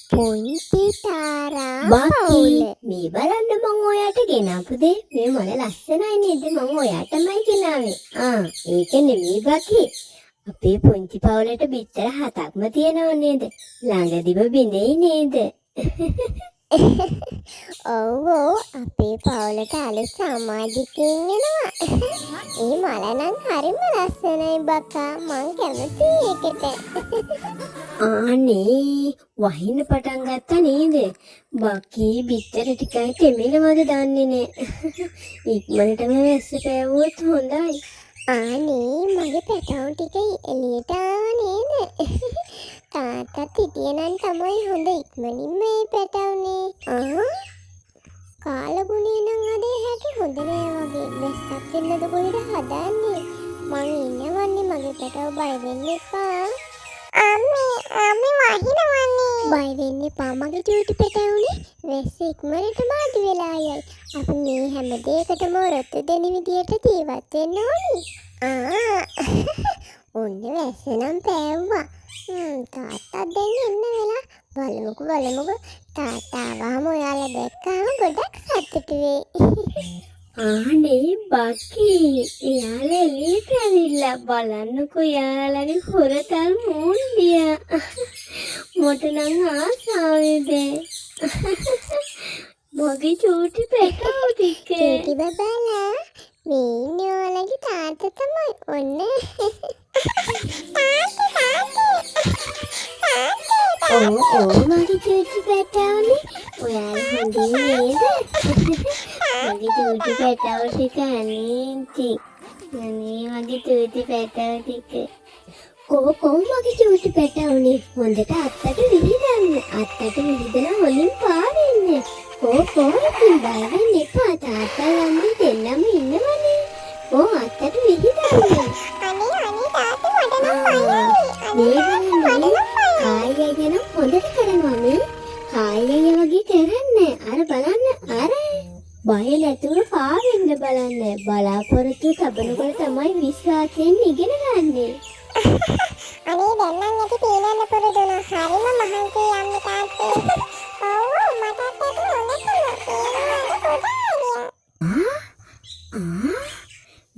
පුංචි තාරා බාකි පවුල. මේ බලන්න මම ඔයාට ගෙනාපු දේ මේ මොන ලස්සනයි නේද මම ඔයාටමයි ගෙනාවේ. ඒක නෙමෙයි බාකි. අපේ පුංචි පවුලට බිත්තර 7ක්ම තියෙනව නේද? ළඟදිම බිඳෙයි නේද? ඔව් අපේ පවුලට අලුත් සමාජිකයින් එනවා. ඒ මල නම් හරිම ලස්සනයි බකා. මං කැමතියි ඒකට. අනේ වහින්න පටන් ගත්තා නේද? බාකි බිත්තර ටිකයි තෙමෙනවද දන්නේ නැහැ. ඉක්මනටම වැස්ස පෑවුවොත් හොඳයි. අනේ මගේ පැටවුන් ටික එළියට ආවා නේද? තාත්තත් හිටියනම් තමයි හොඳ ඉක්මනින්ම මේ පැටවුනේ. කාලගුණේ නම් අදේ හැටි හොඳ නෑ වගේ. වැස්සක් එන්නද කොහෙද හදන්නේ? මං ඉන්නවන්නේ මගේ පැටව බය වෙන්න එපා. අම්මේ වහිනවන්නේ. බය වෙන්න එපා මගේ චූටි පැටවුනේ. වැස්ස ඉක්මනටම අඩු වෙලා යයි. අපි මේ හැම දෙයකටම රොත්තු දෙන විදියට ජීවත් වෙන්න ඕනි. ඔන්න වැස්ස නම් පෑවුවා. තාත්තා දැන් එන්න වෙලා. බලමුකෝ. තාත්තා ආවම ඔයාලා දැක්කම ගොඩක් සතුටු වෙයි. අනේ බාකි එයාලා එළියට ඇවිල්ලා බලන්නකෝ යාළුවගේ හොරතල් මූණ්ඩිය. මොට නම් ආසාවේද? මගේ චූටි පැටවු ටික. චූටි බබාලා මේ ඉන්නේ ඔයාලගේ තාත්තා තමයි. ඔන්න. ඔව් මගේ චූටි පැටවුනේ. ඔයාලා හොඳින් නේද? මගේ චූටි පැටවු ටික අනේ මගේ චූටි පැටවු ටික. කොහොම මගේ චූටි පැටවුනේ හොඳට අත්තට විහිදන්න. අත්තට විහිදලා හොලින් පාවෙන්න. ඉතින් බය වෙන්න එපා. තාත්තා යන්නේ දෙන්නම ඉන්නවනේ. අත්තට විහිදන්න. කායය ගැන හොඳට කරනවා මේ. කායය වගේ කරන්නේ. අර බලන්න අර. බය නැතුව පාවෙන්න බලන්න. බලාපොරොත්තු තබනකොට තමයි විශ්වාසයෙන් ඉගෙන ගන්නෙ. අනේ දැන් නම් යටි පීනන්න පුරුදුනා. හරිම මහන්සි යන්නේ තාත්තේ. ඔව් මටත් ඒක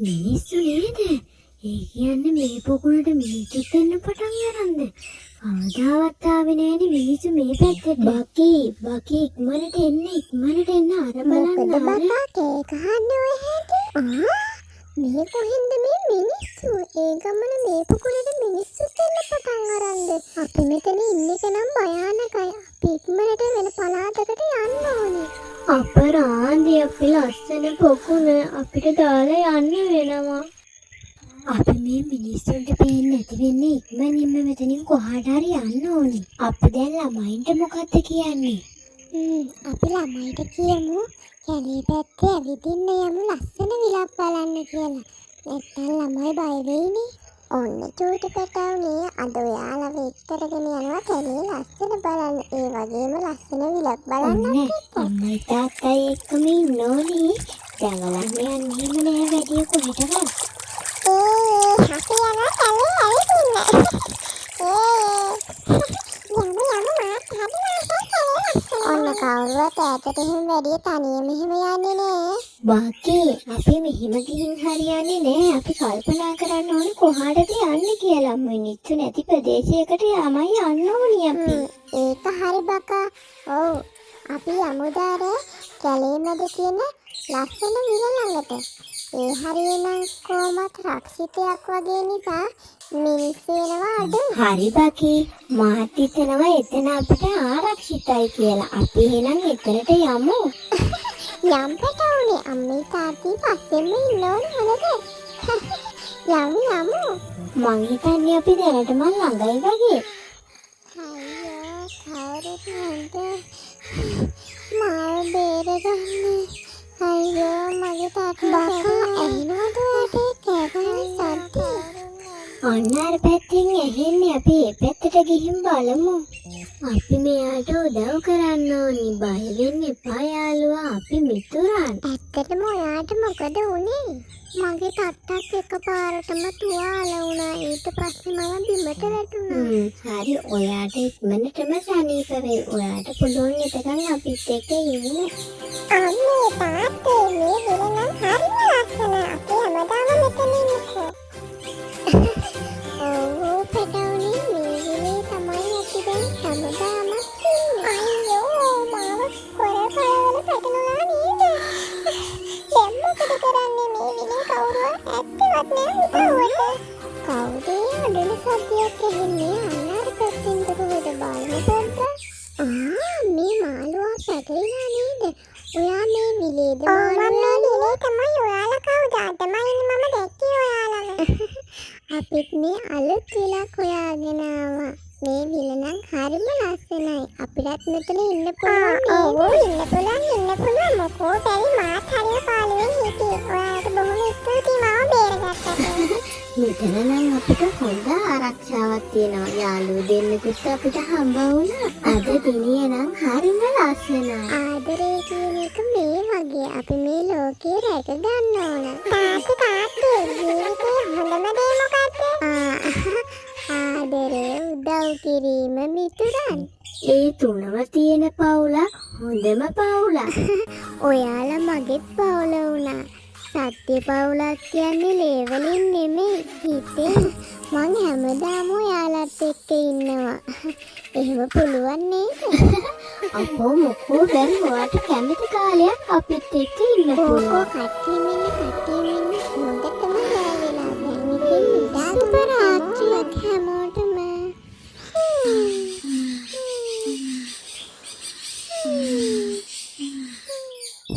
මිනිස්සු නේද? ඒ කියන්නේ මේ පොකුණට මිනිස්සුත් එන්න පටන් ගන්නද? කවදාවත් ආවේ නෑනේ මිනිස්සු මේ පැත්තට. බකි ඉක්මනට එන්න අර බලන්න. මොකද බකා කේක් ගහන්නේ ඔය හැටි? මේ කොහෙන්ද මේ මිනිස්සු? ඒ ගමන මේ පොකුණට මිනිස්සුත් එන්න පටන් අරන්ද? අපි මෙතන ඉන්න එක නම් භයානකයි. අපි ඉක්මනට වෙන පළාතකට යන්න ඕනේ. අපරාධි අපි ලස්සන පොකුණ අපිට දාලා යන්න වෙනවා. අපි මේ මිනිස්සුන්ට පේන්නේ නැති වෙන්නේ ඉක්මනින්ම මෙතනින් කොහාට හරි යන්න ඕනේ. අපි දැන් ළමයින්ට මොකද්ද කියන්නේ? අපි ළමයිට කියමු කැලේ පැත්තේ ඇවිදින්න යමු ලස්සන විලක් බලන්න කියලා. නැත්තම් ළමයි බය වෙයිනේ. ඔන්න චූටි පැටවුනේ අද ඔයාලා වෙත් කරගෙන යනවා කැලේ ලස්සන බලන්න. ඒ වගේම ලස්සන විලක් බලන්නත් එක්ක. අම්මයි තාත්තයි එක්කම ඉන්න ඕනේ. දඟලන්න යන්නේ එහෙම නෑ වැඩි කොහෙටවත්. අපි යනවා කැලේ ඇවිදින්න. ඔන්න කවුරුවත් ඈතට එහෙම වැඩි තනියම එහෙම යන්නේ නෑ. බාකි අපි මෙහෙම ගිහින් හරියන්නේ නෑ. අපි කල්පනා කරන්න ඕනේ කොහාටද යන්නේ කියලා. මිනිස්සු නැති ප්‍රදේශයකට යමයි යන්න ඕනේ අපි. ඒක හරි බකා. ඔව් අපි යමුදාර කැලේ මැද තියෙන ලස්සන විල ළඟට. ඒ හරියනම් කොහොමත් රක්ෂිතයක් වගේ නිසා මිනිස්සු එනවා අඩු. හරි බකි මාත් හිතනවා එතන අපිට ආරක්ෂිතයි කියලා. අපි එහෙනම් එතනට යමු. යම් පැටවුනේ අම්මේ තාත්තී පස්සෙම ඉන්න ඕනේ හොඳද? යමු. මං හිතන්නේ අපි දැනටම ළඟයි වගේ. අයියෝ කවුරුත් නැද්ද? මාව බේරගන්න. අයියෝ මගේ තාත්තා ඇහෙනවද ඔයාට කෑගහන සද්ද? අන්න අර පැත්තෙන් ඇහෙන්නේ. අපි ඒ පැත්තට ගිහින් බලමු. අපි මෙයාට උදව් කරන්න ඕනි. බය වෙන්න එපා යාළුවා. අපි මිතුරන්. ඇත්තටම ඔයාට මොකද වුනේ? මගේ තාත්තක් එකපාරටම තුවාල වුණා. ඊට පස්සේ මම බිමට වැටුණා. හරි ඔයාට ඉක්මනටම සනීප වෙයි. ඔයාට පුළුවන් එතකන් අපිත් එක්ක ඉන්න. අම්මේ තාත්තේ මේ විලනම් හරිම ලස්සනයි. අපි හැමදාම මෙතන ඉන්නකෝ. ඔව් පැටවුනේ මේ විලේ තමයි අපි දැන් හැමදාම ඉන්නේ. අයියෝ මාව කොරපයවල පැටලුණා නේද? දැන් මොකද කරන්නේ මේ විලේ කවුරුවත් ඇත්තවත් නෑ උදව්වට. කවුද අඬන සද්දයක් ඇහෙන්නේ? අන්නර පැත්තෙන් දුරවද බලමු පොඩ්ඩක්. මේ මාළුවා පැටලිලා නේද? ඔයා මේ විලේද මාළුවා? විලේ තමයි. ඔයාලා කවුද? අදමයි මම දැක්කේ ඔයාලව. අපිත් මේ අලුත් විලක් හොයාගෙන ආවා. මේ විල නම් හරිම ලස්සනයි. අපිටත් මෙතන ඉන්න පුළුවන් නේද? ඔව් ඉන්න පුළුවන්. මොකෝ බැරි මාත් හරිය පාළුවෙන් හිටියේ. ඔයාලට බොහොම ස්තුතියි මාව බේරගත්තට. මෙතන නම් අපිට හොඳ ආරක්ෂාවක් තියෙනවා. යාළුවෝ දෙන්නෙකුත් අපිට හම්බ වුණා. අද දිනේ නම් හරිම ලස්සනයි. ආදරේ කියන එක මේ වගේ අපි මේ ලෝකේ රැක ගන්න ඕන. තාත්තේ ජීවිතේ හොඳම දේ මොකක්ද? ආදරේ, උදව් කිරීම, මිතුරන්. ඒ තුනම තියෙන පවුලක් හොඳම පවුලක්. ඔයාලා මගෙත් පවුල වුණා. සත්‍ය පවුලක් කියන්නේ ලේවලින් නෙමෙයි හිතෙන්. මං හැමදාම ඔයාලත් එක්ක ඉන්නවා. එහෙම පුළුවන් නේද? අපෝ මොකෝ දැන් ඔයාට කැමති කාලයක් අපිත් එක්ක ඉන්න පුළුවන්. කට්ටියම හොඳටම ලෑවිලා. දැන් ඉතින් සුබ රාත්‍රියක් හැමෝටම.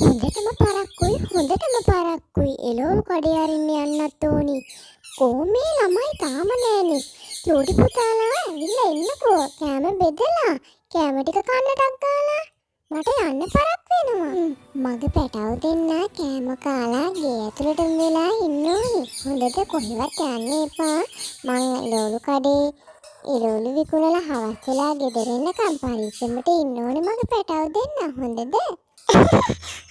හොඳටම පරක්කුයි. එළවලු කඩේ අරින්න යන්නත් ඕනි. කොහොමේ ළමයි තාම නෑනේ. චූටි පුතාලා ඇවිල්ලා එන්නකෝ. කෑම බෙදලා කෑම ටික කන්නටක් ගාලා මට යන්න පරක් වෙනවා. මගේ පැටව දෙන්න කෑම කාලා ගේ ඇතුළට වෙලා ඉන්න ඕනි. හොඳට කොහෙවත් යන්න එපා. මං එළවලු කඩේ එළවලු විකුණලා හවස් වෙලා ගෙදර එන්නකම් පරිස්සමට ඉන්න ඕනේ මගේ පැටව දෙන්න. හොඳද?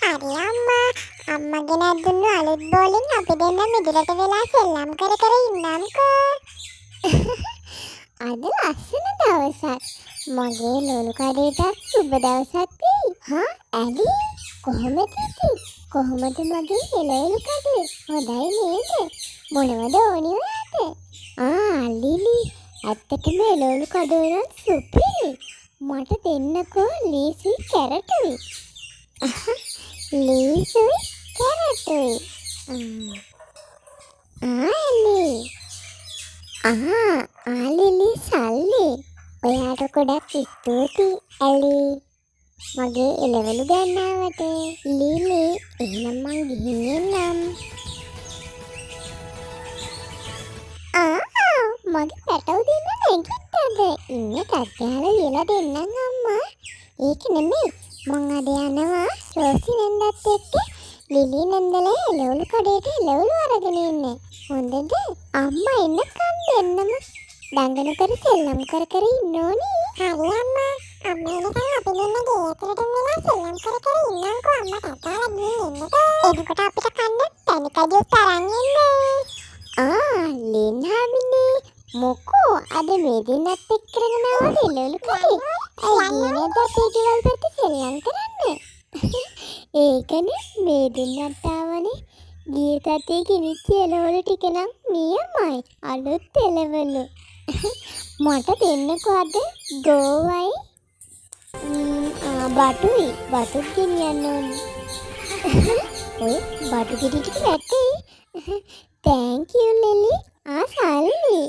හරි අම්මා. අම්මගේ නැද්දුණු අලුත් බෝලෙන් අපි දෙන්න මිදුලට වෙලා සෙල්ලම් කර ඉන්නම්කෝ. අද ලස්සන දවසක්. මගේ ලෝලු කඩේටත් සුබ දවසක් වෙයි. ඇලි කොහොමද ඉතින්? කොහොමද මගේ එළවලු කඩේ? හොඳයි නේද? මොනවද ඕනි ඔයාට? ලිලි ඇත්තටම එළවලු කඩේ නම් සුපිරි. මට දෙන්නකෝ ලීසි කැරටුයි. ලීසුයි කැරටුයි. ලිලි සල්ලි. ඔයාට ගොඩක් ස්තුතියි ඇලි. මගේ එළවලු ගන්නාවට. ලිලි එහෙනම් මං ගිහින් එන්නම්. මගේ පැටව දෙන්න නැගිට්ටද? ඉන්න කද්දාල ලියලා දෙන්නම් අම්මා. ඒක නෙමෙයි. මං අද යනවා රෝසි නන්දත් එක්ක ලිලි නන්දලා එළවලු කඩේට එළවලු අරගෙන ඉන්න. හොඳද? අම්මා එන්නකම් දෙන්නම. දඟන කර සෙල්ලම් කර ඉන්න ඕනි. හරි අම්මා. අම්මා එනකම් අපි දෙන්න ගේ ඇතුළට වෙලා සෙල්ලම් කර ඉන්නම්කෝ. අම්මා කතාවක් ගිහින් එන්නකෝ. එතකොට අපිට කන්න තනිකඩියක් තරන් එන්න. ලින්හාමිනේ මොකෝ අද මේ දෙන්නත් එක්ක කරගෙන ආවද එළවලු කඩේ? ඇයි නේද අපේ ගෙවල් පැත්තේ සෙල්ලම් කරන්න? ඒකනේ මේ දෙන්නත් ආවනේ. ගිය සතියේ කිනිච්ච එළවලු ටික නම් නියමයි. අලුත් එළවලු. මට දෙන්නකෝ අද ගෝවයි බටුයි. බටුත් ගෙනියන්න ඕනේ. ඔය බටු ගෙඩි ටික නැත්තේ? thank you Lily. සල්ලි.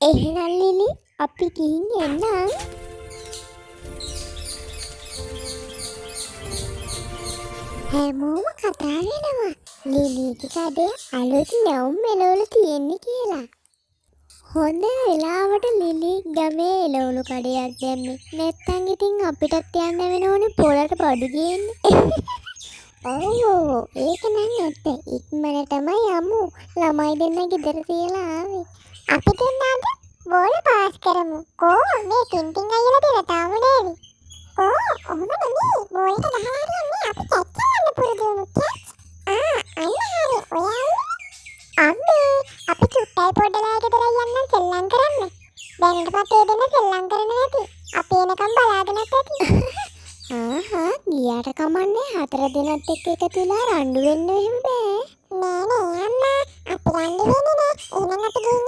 එහෙනම් ලිලි අපි ගිහින් එන්නම්. හැමෝම කතා වෙනවා ලිලිගේ කඩේ අලුත් නැවුම් එළවලු තියෙන්නේ කියලා. හොඳ වෙලාවට ලිලි ගමේ එළවලු කඩයක් දැම්මේ. නැත්තම් ඉතින් අපිටත් යන්න වෙන ඕනේ පොළට බඩු ගේන්න. ඔව් ඒක නම් ඇත්ත. ඉක්මනටම යමු. ළමයි දෙන්න ගෙදර තියලා ආවේ. අපි දෙන්නද? බෝල පාස් කරමු. කෝ මේ ටින්ටින් අයියලා දෙන තාම නේවි. කෝ ඔහොම නෙමෙයි. බෝලට ගහලා හරියන්නේ අපි කැච් කරන්න පුරුදු වෙමු. කැච්. අන්න හරි. ඔයා අම්මේ අපි චුට්ටයි පොඩ්ඩලා ගෙදර යන්න සෙල්ලම් කරන්න. දැනටපත් ඒ දෙන්න සෙල්ලම් කරන්න නැති. අපි එනකම් බලාගෙනත් ඇති. ගියාට කමන්නේ 4 දෙනෙක් එක්ක එකතු වෙලා රණ්ඩු වෙන්න එහෙම බෑ. නෑ අම්මා අපි රණ්ඩු වෙන්නේ නෑ. එහෙනම් අපි ගිහින්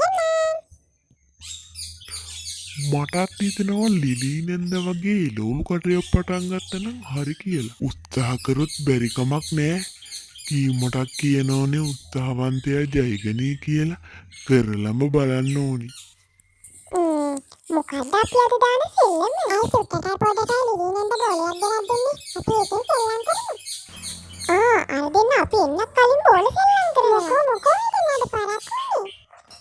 මටත් හිතෙනවා ලිලී නැන්ද වගේ එළවලු කටයක් පටන් ගත්තනම් හරි කියලා. උත්සාහ කරොත් බැරි කමක් නෑ. කීමටක් කියනෝනේ උත්සාහවන්තයා ජයගනී කියලා. කරලම බලන්න ඕනි. මොකක්ද අපි අද දාන සෙල්ලම? අය සුට්ටට පොඩටයි ලිලිනෙන්ද බෝලයක් ගෙනත් දුන්නේ. අපි ඒකෙන් සෙල්ලම් කරමු. අර දෙන්න අපි එන්නත් කලින් බෝල සෙල්ලම් කරමු. මොකෝ හිතනවාද පරක්කුනේ?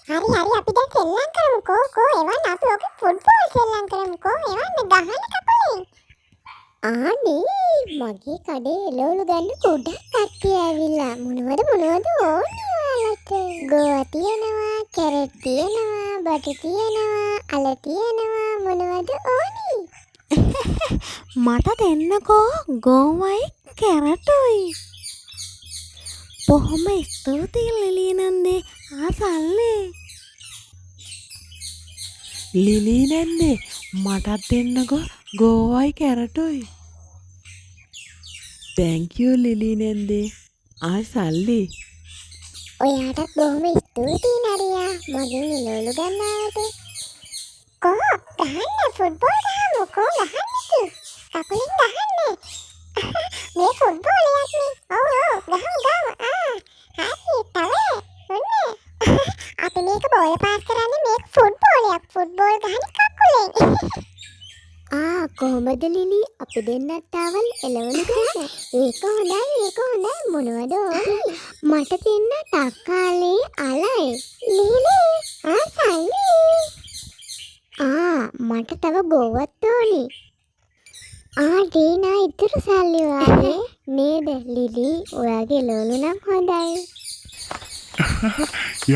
හරි අපි දැන් සෙල්ලම් කරමුකෝ. එවන්න අපි ඔක ෆුට්බෝල් සෙල්ලම් කරමුකෝ. එවන්න ගහන කපලෙන්. මගේ කඩේ එළවලු ගන්න ගොඩක් කට්ටිය ඇවිල්ලා. මොනවද ඕනේ ඔයාලට? ගෝවා තියෙනවා, කැරට් තියෙනවා, බටු තියෙනවා, අල තියෙනවා. මොනවද ඕනේ? මට දෙන්නකෝ ගෝවයි කැරටුයි. බොහොම ස්තුතියි ලිලී නන්දේ. ආසල්ලේ ලිලී නන්දේ මටත් දෙන්නකෝ ගෝවයි කැරටුයි. thank you ලිලී නන්දේ. ආසල්ලි ඔයාටත් බොහොම ස්තුතියි නරියා. මගෙන් එළවලු ගන්නාවට. කෝ ගහන්න ෆුට්බෝල් ගහමුකෝ. ගහන්න කකුලෙන් ගහන්න. මේ ෆුට්බෝලයක් නේ. ඔව් ගහමු. හරි තව ඔන්න. අපි මේක බෝල පාස් කරන්නේ මේක ෆුට්බෝලයක්. ෆුට්බෝල් ගහන්නේ කකුලෙන්. කොහොමද ලිලි අපි දෙන්නත් තාවල් එළවලු ගන්න? ඒක හොඳයි. මොනවද ඕනේ? මට දෙන්න තක්කාලේ අලයි. ලිලි සල්ලි. මට තව ගෝවත් ඕනේ. ඩීනා ඉතුරු සල්ලි වාගේ නේද ලිලි? ඔයාගේ එළවලු නම් හොඳයි.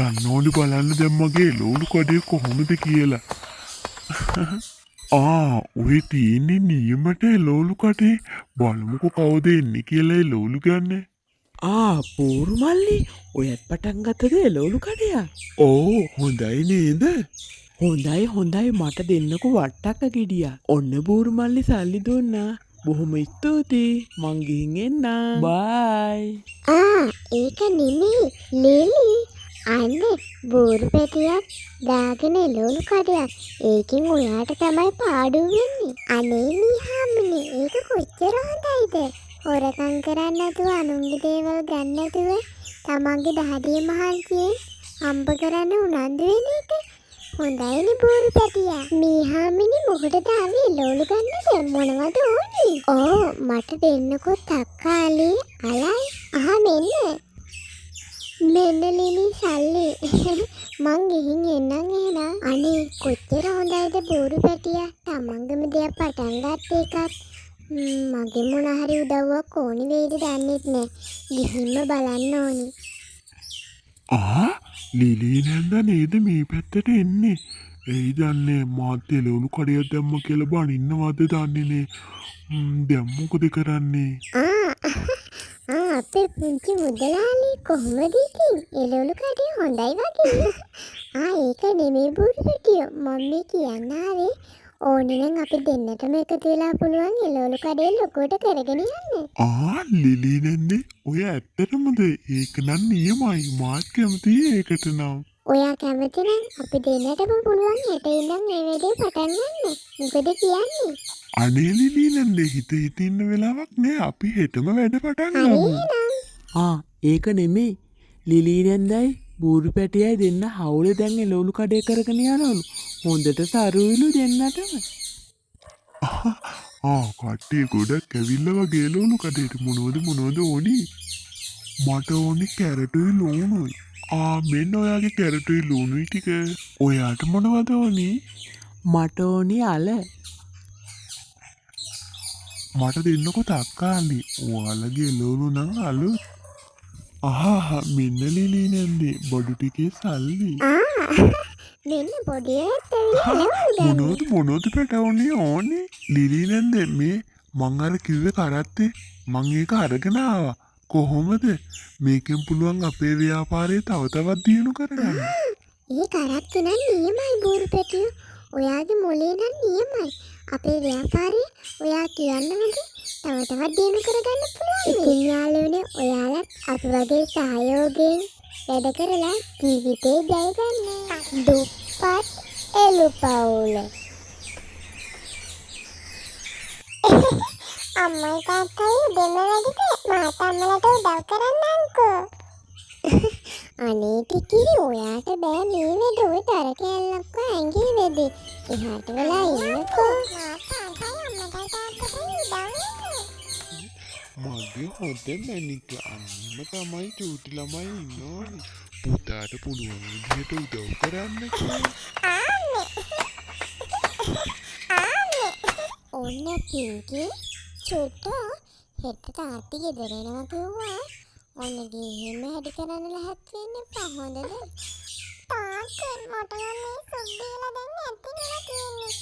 යන්න ඕනි බලන්න දැන් මගේ එළවලු කඩේ කොහොමද කියලා. ඔය තියෙන්නේ නියමට එළවලු කඩේ. බලමුකෝ කවුද එන්නේ කියලා එළවලු ගන්න. පෝරු මල්ලි ඔයත් පටන් ගත්තද එළවලු කඩයක්? හොඳයි නේද? හොඳයි මට දෙන්නකෝ වට්ටක්ක ගෙඩියක්. ඔන්න බෝරු මල්ලි සල්ලි දුන්නා. බොහොම ස්තුතියි. මං ගිහින් එන්නම්. බයි. ඒක නෙමෙයි ලිලි. අන්න බෝරු පැටියක් දාගෙන එළවලු කඩයක්. ඒකෙන් ඔයාට තමයි පාඩු වෙන්නේ. අනේ මීහාමිනේ ඒක කොච්චර හොඳයිද? හොරකම් කරන්නේ නැතුව අනුන්ගේ දේවල් ගන්න නැතුව තමන්ගේ දහදිය මහන්සියෙන් හම්බ කරන්න උනන්දු වෙන එක. හොඳයිනේ බෝරු පැටියා. මීහාමිනේ මොකටද ආවේ එළවලු ගන්නද? මොනවද ඕනේ? මට දෙන්නකෝ තක්කාලි අලයි. මෙන්න ලිලි සල්ලි. මං ගිහින් එන්නම් එහෙනම්. අනේ කොච්චර හොඳයිද බෝරු පැටියා. තමන්ගේම දෙයක් පටන් ගත්ත එකත්. මගේ මොන හරි උදව්වක් ඕනි වෙයිද දන්නෙත් නෑ. ගිහින්ම බලන්න ඕනි. ලිලී නැන්ද නේද මේ පැත්තට එන්නේ? එයි දන්නේ මාත් එළවලු කඩයක් දැම්ම කියලා බනින්නවද දන්නේ නේ. දැන් මොකද කරන්නේ? අපේ පුංචි මුදලාලි කොහොමද ඉතින්? එළවලු කඩේ හොඳයි වගේ. ඒක නෙමෙයි බෝරු පැටියෝ. මම මේ කියන්න ආවේ ඕනේ නම් අපි දෙන්නටම එකතු වෙලා පුළුවන් එළවලු කඩේ ලොකුවට කරගෙන යන්න. ලිලී නැන්දේ ඔය ඇත්තටමද? ඒක නම් නියමයි. මාත් කැමතියි ඒකට නම්. ඔයා කැමති නම් අපි දෙන්නටම පුළුවන් හෙට ඉඳන් මේ වැඩේ පටන් ගන්න. මොකද කියන්නේ? අනේ ලිලී නැන්දේ හිත ඉන්න වෙලාවක් නෑ. අපි හෙටම වැඩ පටන් ගමු. ඒක නෙමෙයි. ලිලී නැන්දයි බෝරු පැටියයි දෙන්න හවුලේ දැන් එළවලු කඩේ කරගෙන යනවලු. හොඳට සරුවිලු දෙන්නටම. කට්ටිය ගොඩක් ඇවිල්ලා වගේ එළවලු කඩේට. මොනවද ඕනේ? මට ඕනේ කැරටුයි ලුණුයි. මෙන්න ඔයාගේ කැරටුයි ලුණුයි ටික. ඔයාට මොනවද ඕනේ? මට ඕනේ අල. මට දෙන්නකෝ තක්කාලි. ඔයාලගේ එළවලු නම් අලුත්. මෙන්න ලිලී නැන්දේ බඩු ටිකේ සල්ලි. මෙන්න පොඩි ඇත්ත ඇවිල්ලා මොනෝද පැටවුනේ ඕනේ ලිලී නැන්ද මේ මං අර කිව්වේ කරත්තේ මං ඒක අරගෙන ආවා කොහොමද මේකෙන් පුළුවන් අපේ ව්‍යාපාරය තව තවත් දියුණු කරගන්න ඒ කරත්ත නම් නියමයි බෝරු පැටියෝ. ඔයාගේ මොලේ නම් නියමයි. අපේ ව්‍යාපාරය ඔයා කියන්න වගේ තව තවත් දියුණු කරගන්න පුළුවන්. ඉතින් යාළුවනේ ඔයාලත් අප වගේ සහයෝගයෙන් වැඩ කරලා ජීවිතේ ජය ගන්න. දුප්පත් එළු පවුල. අම්මයි තාත්තයි දෙම වැඩිද මාත් අම්මලට උදව් කරන්නම්කෝ. අනේ ටිකිරි ඔයාට බෑ මේ වෙද ඔය තර කැල්ලක්ව ඇඟේ වෙදේ. එහාට වෙලා ඉන්නකෝ. මගේ හොඳ මැනික අන්නම තමයි චූටි ළමයි ඉන්න ඕනේ පුතාට පුළුවන් විදිහට උදව් කරන්නකෝ ඔන්න පින්කි චුට්ටෝ හෙට තාත්ති ගෙදර එනවා කිව්වා. ඔන්න ගිහින් හැටි කරන්න ලහත් වෙන්න එපා හොඳද? තාත්තේ මට නම් මේ සුද්දීලා දෙන්න ඇති නේද කියන්නේ.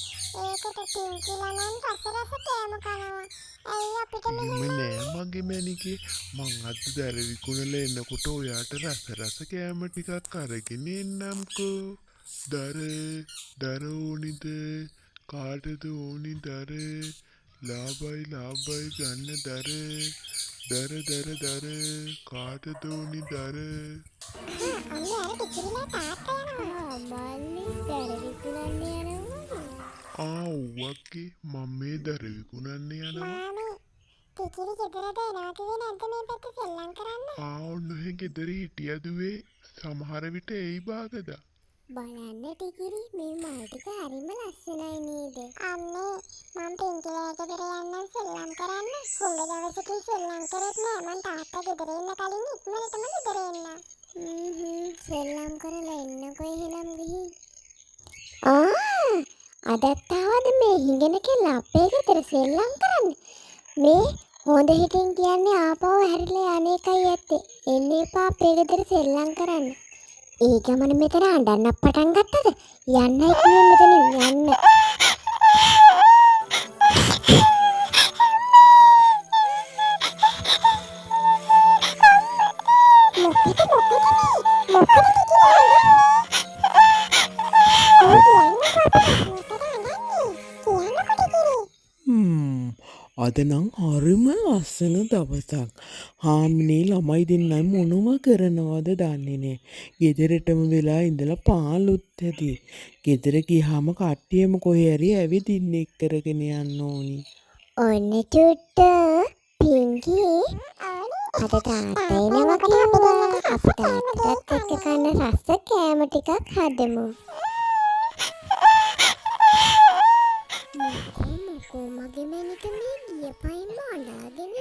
ඒකට පින්කිලා නම් රස කෑම කනවා. ඇයි අපිට මෙහෙම නෑ මගේ මැනිකේ මං අද දර විකුණලා එනකොට ඔයාට රස කෑම ටිකක් අරගෙන එන්නම්කෝ දර ඕනිද කාටද ඕනි දර ලාබයි ගන්න දර කාටද ඕනි දර අම්මා අර ටිකිරිලා තාත්තා යනවා. මල්ලි දර විකුණන්න යනවා. ඔව්වක්කේ මම මේ දර විකුණන්න යනවා මාමි ටිකිරි ගෙදරට එනවා කිව්වේ නැද්ද මේ පැත්තේ සෙල්ලම් කරන්න? ඔන්න ඔහෙ ගෙදර හිටියදුවේ සමහර විට එයි බාගදා බලන්න ටිකිරි මේ මල් ටික හරිම ලස්සනයි නේද? අම්මේ මම පින්කිලා ගෙදර යන්නම් සෙල්ලම් කරන්න. හුඟ දවසකින් සෙල්ලම් කරෙත් නෑ. මං තාත්තා ගෙදර එන්න කලින් ඉක්මනටම ගෙදර එන්න. සෙල්ලම් කරලා එන්නකෝ එහෙනම් ගිහින්. අදත් ආවද මේ හිඟෙන කෙල්ල අපේ ගෙදර සෙල්ලම් කරන්න? මේ හොඳ හිතින් කියන්නේ ආපහු හැරිලා අනේකයි ඇත්තේ. එන්න එපා අපේ ගෙදර සෙල්ලම් කරන්න. ඒ ගමන මෙතන අඬන්න පටන් ගත්තද? යන්නයි කියන්නේ මෙතනින් යන්න. අද නම් හරිම ලස්සන දවසක්. හාමිනේ ළමයි දෙන්නයි මොනව කරනවද දන්නේ නෑ. ගෙදරටම වෙලා ඉඳලා පාලුත් ඇති. ගෙදර ගියාම කට්ටියම කොහේ හරි ඇවිදින්න එක්කරගෙන යන්න ඕනි. ඔන්න චුට්ටෝ පින්කි අද තාත්තා එනවා කිව්වා. අපි තාත්තටත් එක්ක කන්න රස කෑම ටිකක් හදමු. මොකෝ මගේ මැනික මේ ගියපයින් අඬාගෙන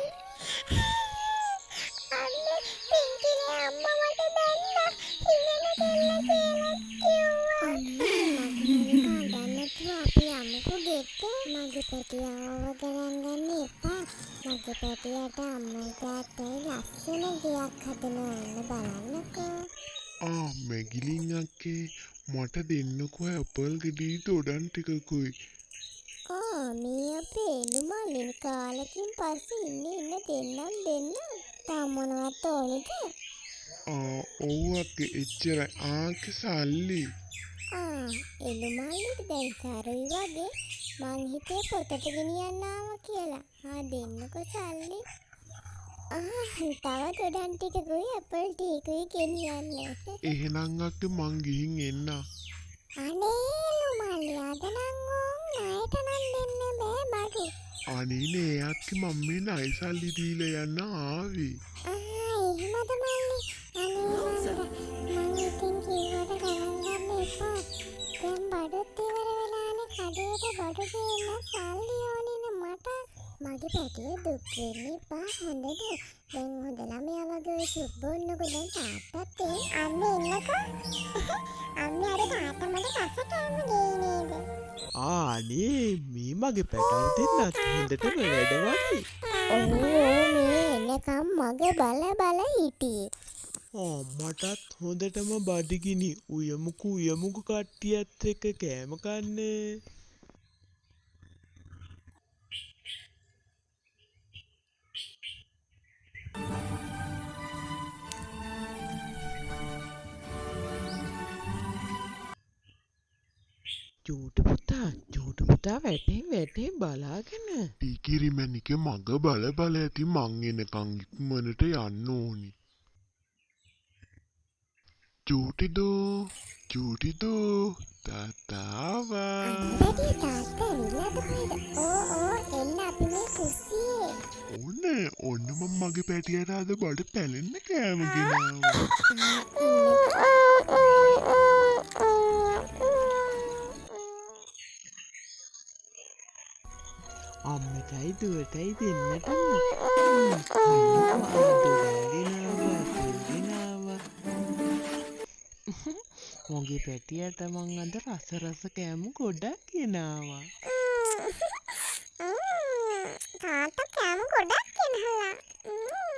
අනේ පින්කිගේ අම්මා මට දැන්නා හිඟන කෙල්ල කියලා කිව්වා. අඬන්නත් අපි යමුකෝ ගෙට. මගේ පැටියව ගණන් ගන්න එපා. මගේ පැටියට අම්මයි තාත්තයි ලස්සන ගයක් හදනවා බලන්නකෝ. මැගිලින් අක්කේ මට දෙන්නකෝ ඇපල් ගෙඩි දොඩන් ටිකකුයි මේ අපේ එළුමලින් කාලෙකින් පස්සේ ඉන්න දෙන්න තාම මොනවත් ඕනෙද? ඔව් අක්කේ එච්චරයි ආන්ගේ සල්ලි එළුමලිට දැන් සරුයි වගේ මං හිතේ පොතට ගෙනියන්න ආවා කියලා. දෙන්නකෝ සල්ලි. තව ගොඩන් ටිකකුයි ඇපල් ටිකකුයි ගෙනියන්න. එහෙනම් අක්කේ මං ගිහින් එන්න. අනේ එළුමලි අද නම් ණයට නම් දෙන්න බෑ බඩු. අනේ නේ අක්කේ මම මේ ණය සල්ලි දීලා යන්න ආවේ. එහෙමද මල්ලි? අනේ මං ඉතින් කිව්වට ගණන් ගන්න එපා. දැන් බඩුත් ඉවර වෙලානේ කඩේට බඩු දෙන්න සල්ලි ඕනේ මට. මගේ පැටිය දුක් වෙන්න එපා හොඳද? දැන් හොඳ ළමයා වගේ සුබ්බොන්නකෝ දැන් තාත්තත් අම්මේ ඉන්නකෝ. අම්මේ අර තාත්තා මට රස කෑම දෙන්නේ නේද? අනේ මේ මගේ පැටව දෙන්නත් හොඳටම වැඩ වගේ. මේ එනකම් මගේ බල හිටියේ. මටත් හොඳටම බඩගිනි. උයමුකු කට්ටියත් එක්ක කෑම කන්න. චූටි පුතා වැටේ බලාගෙන. ටිකිරිමැණික මග බල ඇති මං එනකං ඉක්මනට යන්න ඕනි. චූටිදෝ තාත්තාවා. අනිවාර්යයෙන් තාත්තා ඇවිල්ලාද කොහෙද? ඕ එන්න අපි මේ කුස්සියේ. ඔන්න මම මගේ පැටියට අද බඩ පැලෙන්න කෑම ගෙනාවා. අම්මටයි දුවටයි දෙන්නටම. මගේ පැටියට මං අද රස කෑම ගොඩක් ගෙනාවා. තාත්තා කෑම ගොඩක් ගෙනහලා.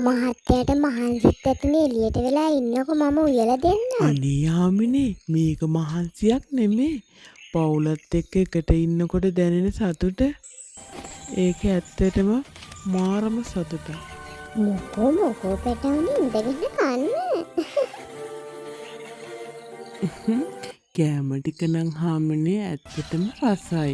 මහත්තයාට මහන්සිත් ඇතුනේ එළියට වෙලා ඉන්නකො මම උයලා දෙන්න. අනේ යාමිනේ මේක මහන්සියක් නෙමේ. පවුලත් එක්ක එකට ඉන්නකොට දැනෙන සතුට. ඒක ඇත්තටම මාරම සතුටක්. මොකෝ පැටවුනේ ඉඳගෙන කන්න. කෑම ටික නම් හාමිනේ ඇත්තටම රසයි.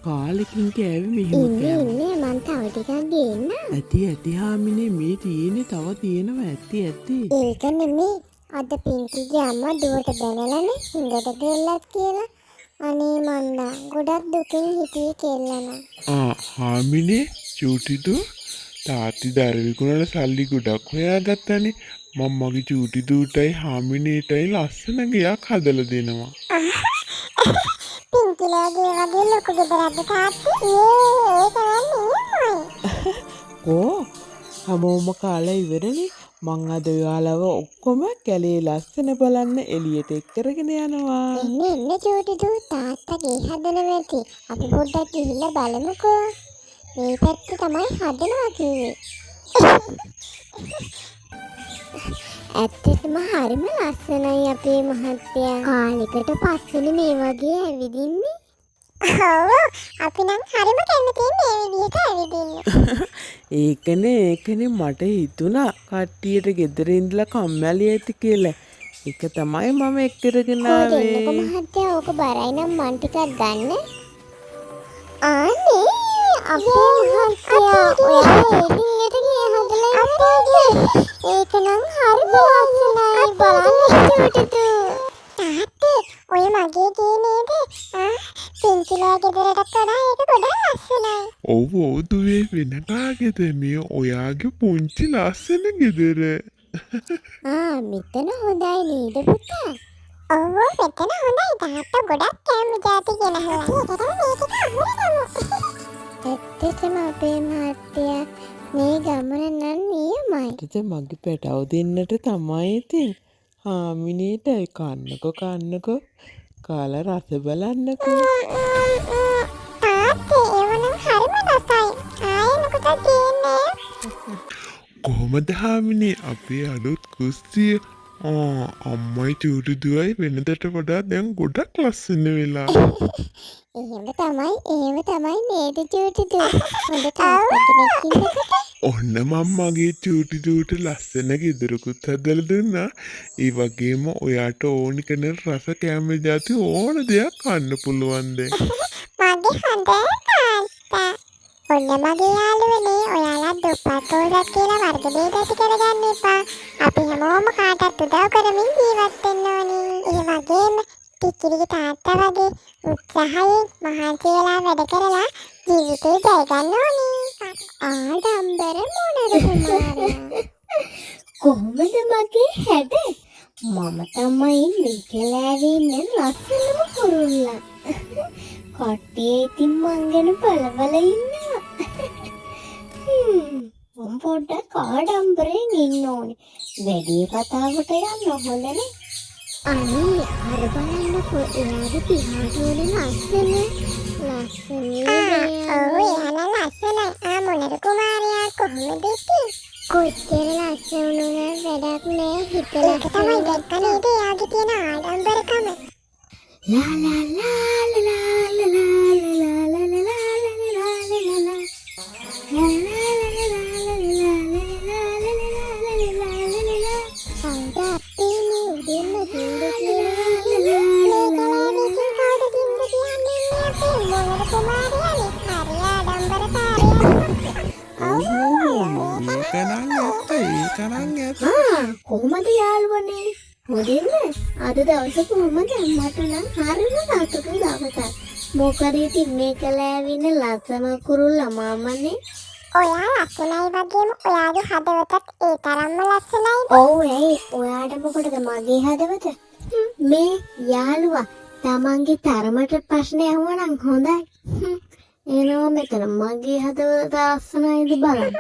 කාලෙකින් කෑවේ මෙහෙම කෑම. ඉන්නේ මං තව ටිකක් දෙන්න. ඇති හාමිනේ මේ තියෙන්නේ තව තියෙනවා ඇති. ඒක නෙමේ අද පින්කිගේ අම්මා දුවට බැනලානේ හිඟට ගෙල්ලත් කියලා. අනේ මන්දා ගොඩක් දුකින් හිටියේ කෙල්ලන. හාමිනේ චූටිදු තාත්ති දර විකුණලා සල්ලි ගොඩක් හොයාගත්තනේ. මම මගේ චූටිදුටයි හාමිනේටයි ලස්සන ගයක් හදලා දෙනවා. පින්කිලාගේ වගේ ලොකු ගෙදරක්ද තාත්ති? ඒක නන්නේ. කෝ හැමෝම කාලා ඉවරනේ. මං අද ඔයාලව ඔක්කොම කැලේ ලස්සන බලන්න එළියට එක්කරගෙන යනවා. එන්න චූටිදු තාත්තා ගේ හදනවා ඇති. අපි පොඩ්ඩක් ගිහිල්ලා බලමුකෝ. මේ පැත්තේ තමයි හදනවා කිව්වේ. ඇත්තටම හරිම ලස්සනයි අපේ මහත්තයා. කාලෙකට පස්සේනේ මේ වගේ ඇවිදින්නේ. ඔව් අපි නම් හරිම කැමතියි මේ විදිහට ඇවිදින්න. ඒකනේ මට හිතුණා කට්ටියට ගෙදර ඉඳලා කම්මැලි ඇති කියලා. ඒක තමයි මම එක්කරගෙන ආවේ. කොහෙන්ද මහත්තයා ඕක බරයි නම් මන් ටිකක් ගන්න. අනේ අපේ මහත්තයා ඔයා එදිනෙට ගිය හදලා අපේ ඒක නම් හරිම ලස්සනයි බලන්න චූටිදු. තාත්තේ ඔය මගේ ගේ නේද? පින්කිලා ගෙදරට වඩා ඒක ගොඩක් ලස්සනයි. ඔව් දුවේ වෙන කාගේද මේ ඔයාගේ පුංචි ලස්සන ගෙදර. මෙතන හොඳයි නේද පුතා? ඔව් මෙතන හොඳයි. තාත්තා ගොඩක් කැම જાති ගෙනහලා. ඒකට මේක අමුරගමු. ඇත්තටම අපේ මහත්තයා මේ ගමන නම් නියමයි. ඒකද මගේ පැටව දෙන්නට තමයි ඉතින්. හාමිනේට කන්නකෝ කාලා රස බලන්නකෝ. තාත්තේ ඒවනම් හරිම රසයි. ආයෙ මොකද කියන්නේ? කොහොමද හාමිනේ අපේ අලුත් කුස්සිය? අම්මයි චූටිදුවයි වෙනදට වඩා දැන් ගොඩක් ලස්සන වෙලා. එහෙම තමයි නේද චූටිදු? හොඳ තාත්තා කෙනෙක් ඉන්නකොට. ඔන්න මම මගේ චූටිදුට ලස්සන ගෙදරකුත් හදලා දුන්නා. ඒ වගේම ඔයාට ඕනි කෙන රස කෑම જાති ඕන දෙයක් කන්න පුළුවන් දැන්. මගේ හොඳ තාත්තා. ඔන්න මගේ යාළුවනේ ඔයාලා දුප්පත් කෝසත් කියලා වර්ග බේද ඇති කරගන්න එපා. අපි හැමෝම කාටත් උදව් කරමින් ජීවත් වෙන්න ඕනේ. ඒ වගේම ටිකිරිගේ තාත්තා වගේ උත්සාහයෙන් මහන්සි වෙලා වැඩ කරලා ජීවිතේ ජය ගන්න ඕනේ. ආඩම්බර මොනද කුමාරයා? කොහොමද මගේ හැඩ? මම තමයි මේ කැලෑවේ ඉන්න ලස්සනම කුරුල්ලා. කට්ටිය ඉතින් මං ගැන බලබල ඉන්නවා. මම පොඩ්ඩක් ආඩම්බරෙන් ඉන්න ඕනේ. වැඩි කතාවට යන්න හොඳනේ. අනේ අර බලන්නකෝ එයාගේ පියාට වල ලස්සන. ඔව් එයාලා ලස්සනයි. මොනද කුමාරයා කොහොමද ඉතින්? කොච්චර ලස්සන වුණා වැඩක් නෑ හිතලා. ඒක තමයි දැක්ක නේද එයාගේ තියෙන ආඩම්බරකම. ලා ලා ලා ලා ලා ලා ලා ලා ලා ලා ලා කොහොමද යාළුවනේ? හොඳින්ද? අද දවසේ කොහොමද? මට නම් හරිම සතුටු දවසක්. මොකද ඉතින් මේක ලෑවින ලස්සන කුරුල්ල මාමනේ. ඔයා ලස්සනයි වගේම ඔයාගේ හදවතත් ඒ තරම්ම ලස්සනයිද? ඔව් ඒ ඔයාට මොකටද මගේ හදවත? මේ යාළුවා තමන්ගේ තරමට ප්‍රශ්න අහුවනම් හොඳයි. එනවා මෙතන මගේ හදවත ලස්සනයිද බලන්න.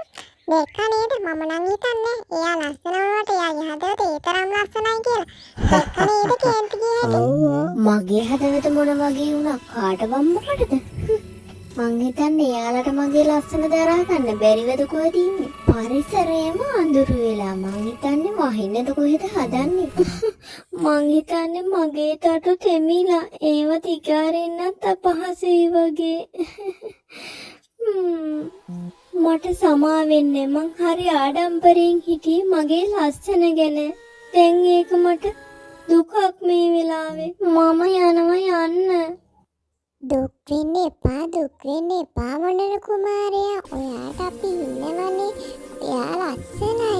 දෙක නේද මම නම් හිතන්නේ එයා ලස්සන වුණාට එයාගේ හදවත ඒ තරම් ලස්සනයි කියලා. දෙක නේද කේන්ති කියන්නේ. මගේ හදවත මොන වගේ වුණා කාටවත් මොකටද? මං හිතන්නේ එයාලට මගේ ලස්සන දරා ගන්න බැරිවද කොහෙද ඉන්නේ? පරිසරයම අඳුරු වෙලා මං හිතන්නේ වහින්නද කොහෙද හදන්නේ? මං හිතන්නේ මගේ තටු තෙමිලා ඒව තිකාරෙන්නත් අපහසුයි වගේ. මට සමා වෙන්න මං හරි ආඩම්බරයෙන් හිටියේ මගේ ලස්සන ගැන. දැන් ඒක මට දුකක් මේ වෙලාවේ. මම යනවා යන්න. දුක් වෙන්න එපා මොනර කුමාරයා. ඔයාට අපි ඉන්නවනේ. එයා ලස්සනයි.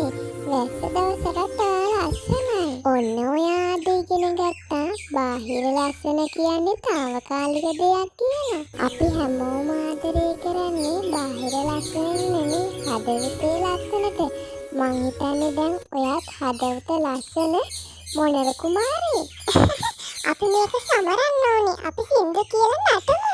වැස්ස දවසට ලස්සනයි. ඔන්න ඔයා අද ඉගෙන ගත්තා බාහිර ලස්සන කියන්නේ తాවකාලික දෙයක් කියලා. අපි හැමෝම ආදරය කරන්නේ බාහිර ලස්සන නෙමෙයි හදවතේ ලස්සනට. මං හිතන්නේ දැන් ඔයාත් හදවත ලස්සන මොනර කුමාරී. අපි මේක සමරන්න ඕනේ. අපි සින්දු කියලා නටමු.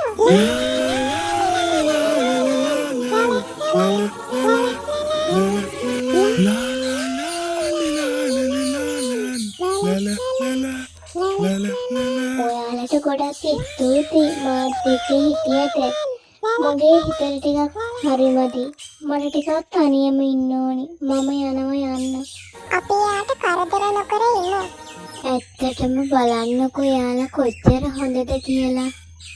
ඔයාලට ගොඩක් ස්තුතියි මාත් එක්ක හිටියට. මගේ හිතට ටිකක් හරිමදි. මට ටිකක් තනියම ඉන්න ඕනි. මම යනවා යන්න. අපි යාට කරදර නොකර ඉමු. ඇත්තටම බලන්නකෝ යාලා කොච්චර හොඳද කියලා.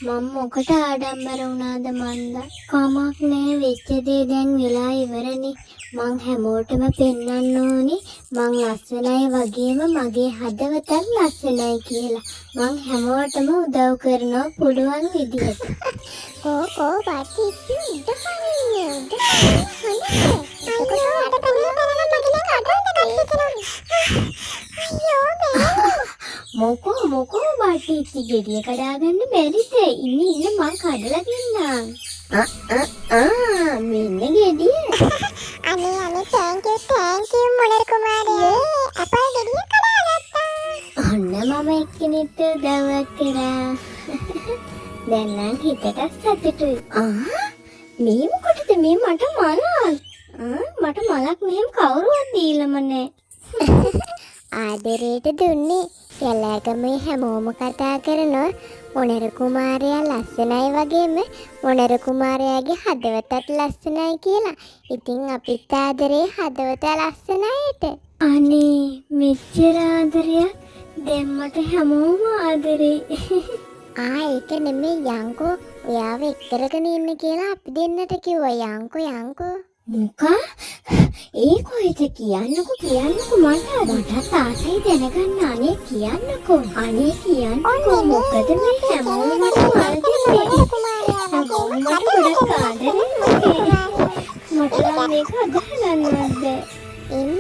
මම මොකට ආඩම්බර වුණාද මන්දා. කමක් නෑ වෙච්ච දේ දැන් වෙලා ඉවරනේ. මං හැමෝටම පෙන්වන්න ඕනි මං ලස්සනයි වගේම මගේ හදවතත් ලස්සනයි කියලා. මං හැමෝටම උදව් කරනවා පුළුවන් විදිහට. කෝ බටි ඉන්න මොකෝ බටි ගෙඩිය කඩාගන්න බැරිද? ඉන්න මං කඩලා දෙන්නම්. මෙන්න ගෙඩිය. අනේ thank you මොනර කුමාරයා. අපේ ගෙඩිය කඩාගත්තා. ඔන්න මම එක්කෙනෙක්ට උදව්වක් කරා. දැන් නම් හිතට සතුටුයි. මේ මොකටද මේ මට මලක්? මට මලක් මෙහෙම කවුරුවත් දීලම නෑ. ආදරයට දුන්නේ. එයාගම හැමෝම කතා කරනවා මොනර කුමාරයා ලස්සනයි වගේම මොනර කුමාරයාගේ හදවතත් ලස්සනයි කියලා. ඉතින් අපිත් ආදරේ හදවත ලස්සනයිට. අනේ මෙච්චර ආදරයක් දැම්මට හැමෝම ආදරේ. ඒක නෙමෙයි යංකෝ. ඔයාව එක්කරගෙන ඉන්න කියලා අපි දෙන්නට කිව්වා. යංකෝ. මොකා? ඒ කොහෙද කියන්නකෝ මටත් ආසයි දැනගන්න. අනේ කියන්නකෝ මොකද මේ හැමෝම මට ආදරේ. හැමෝම මට ගොඩක් ආදරේ. මට නම් මේක අදහන්නවත් බැ. ඉන්න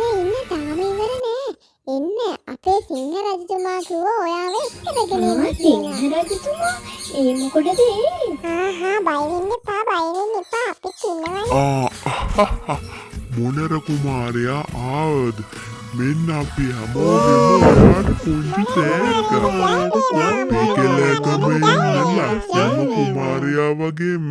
තාම ඉවර නෑ. එන්න අපේ සිංහ රජතුමා කිව්වා ඔයාව එක්කරගෙන ඉන්න කියලා. සිංහ රජතුමා? ඒ මොකටද ඒ? බය වෙන්න එපා. අපිත් ඉන්නවනේ. මොනර කුමාරයා ආවද? මෙන්න අපි හැමෝගෙම ඔයාට පුංචි තෑග්ගක්. මේකලකම ඉන්න ලස්සන කුමාරයා වගේම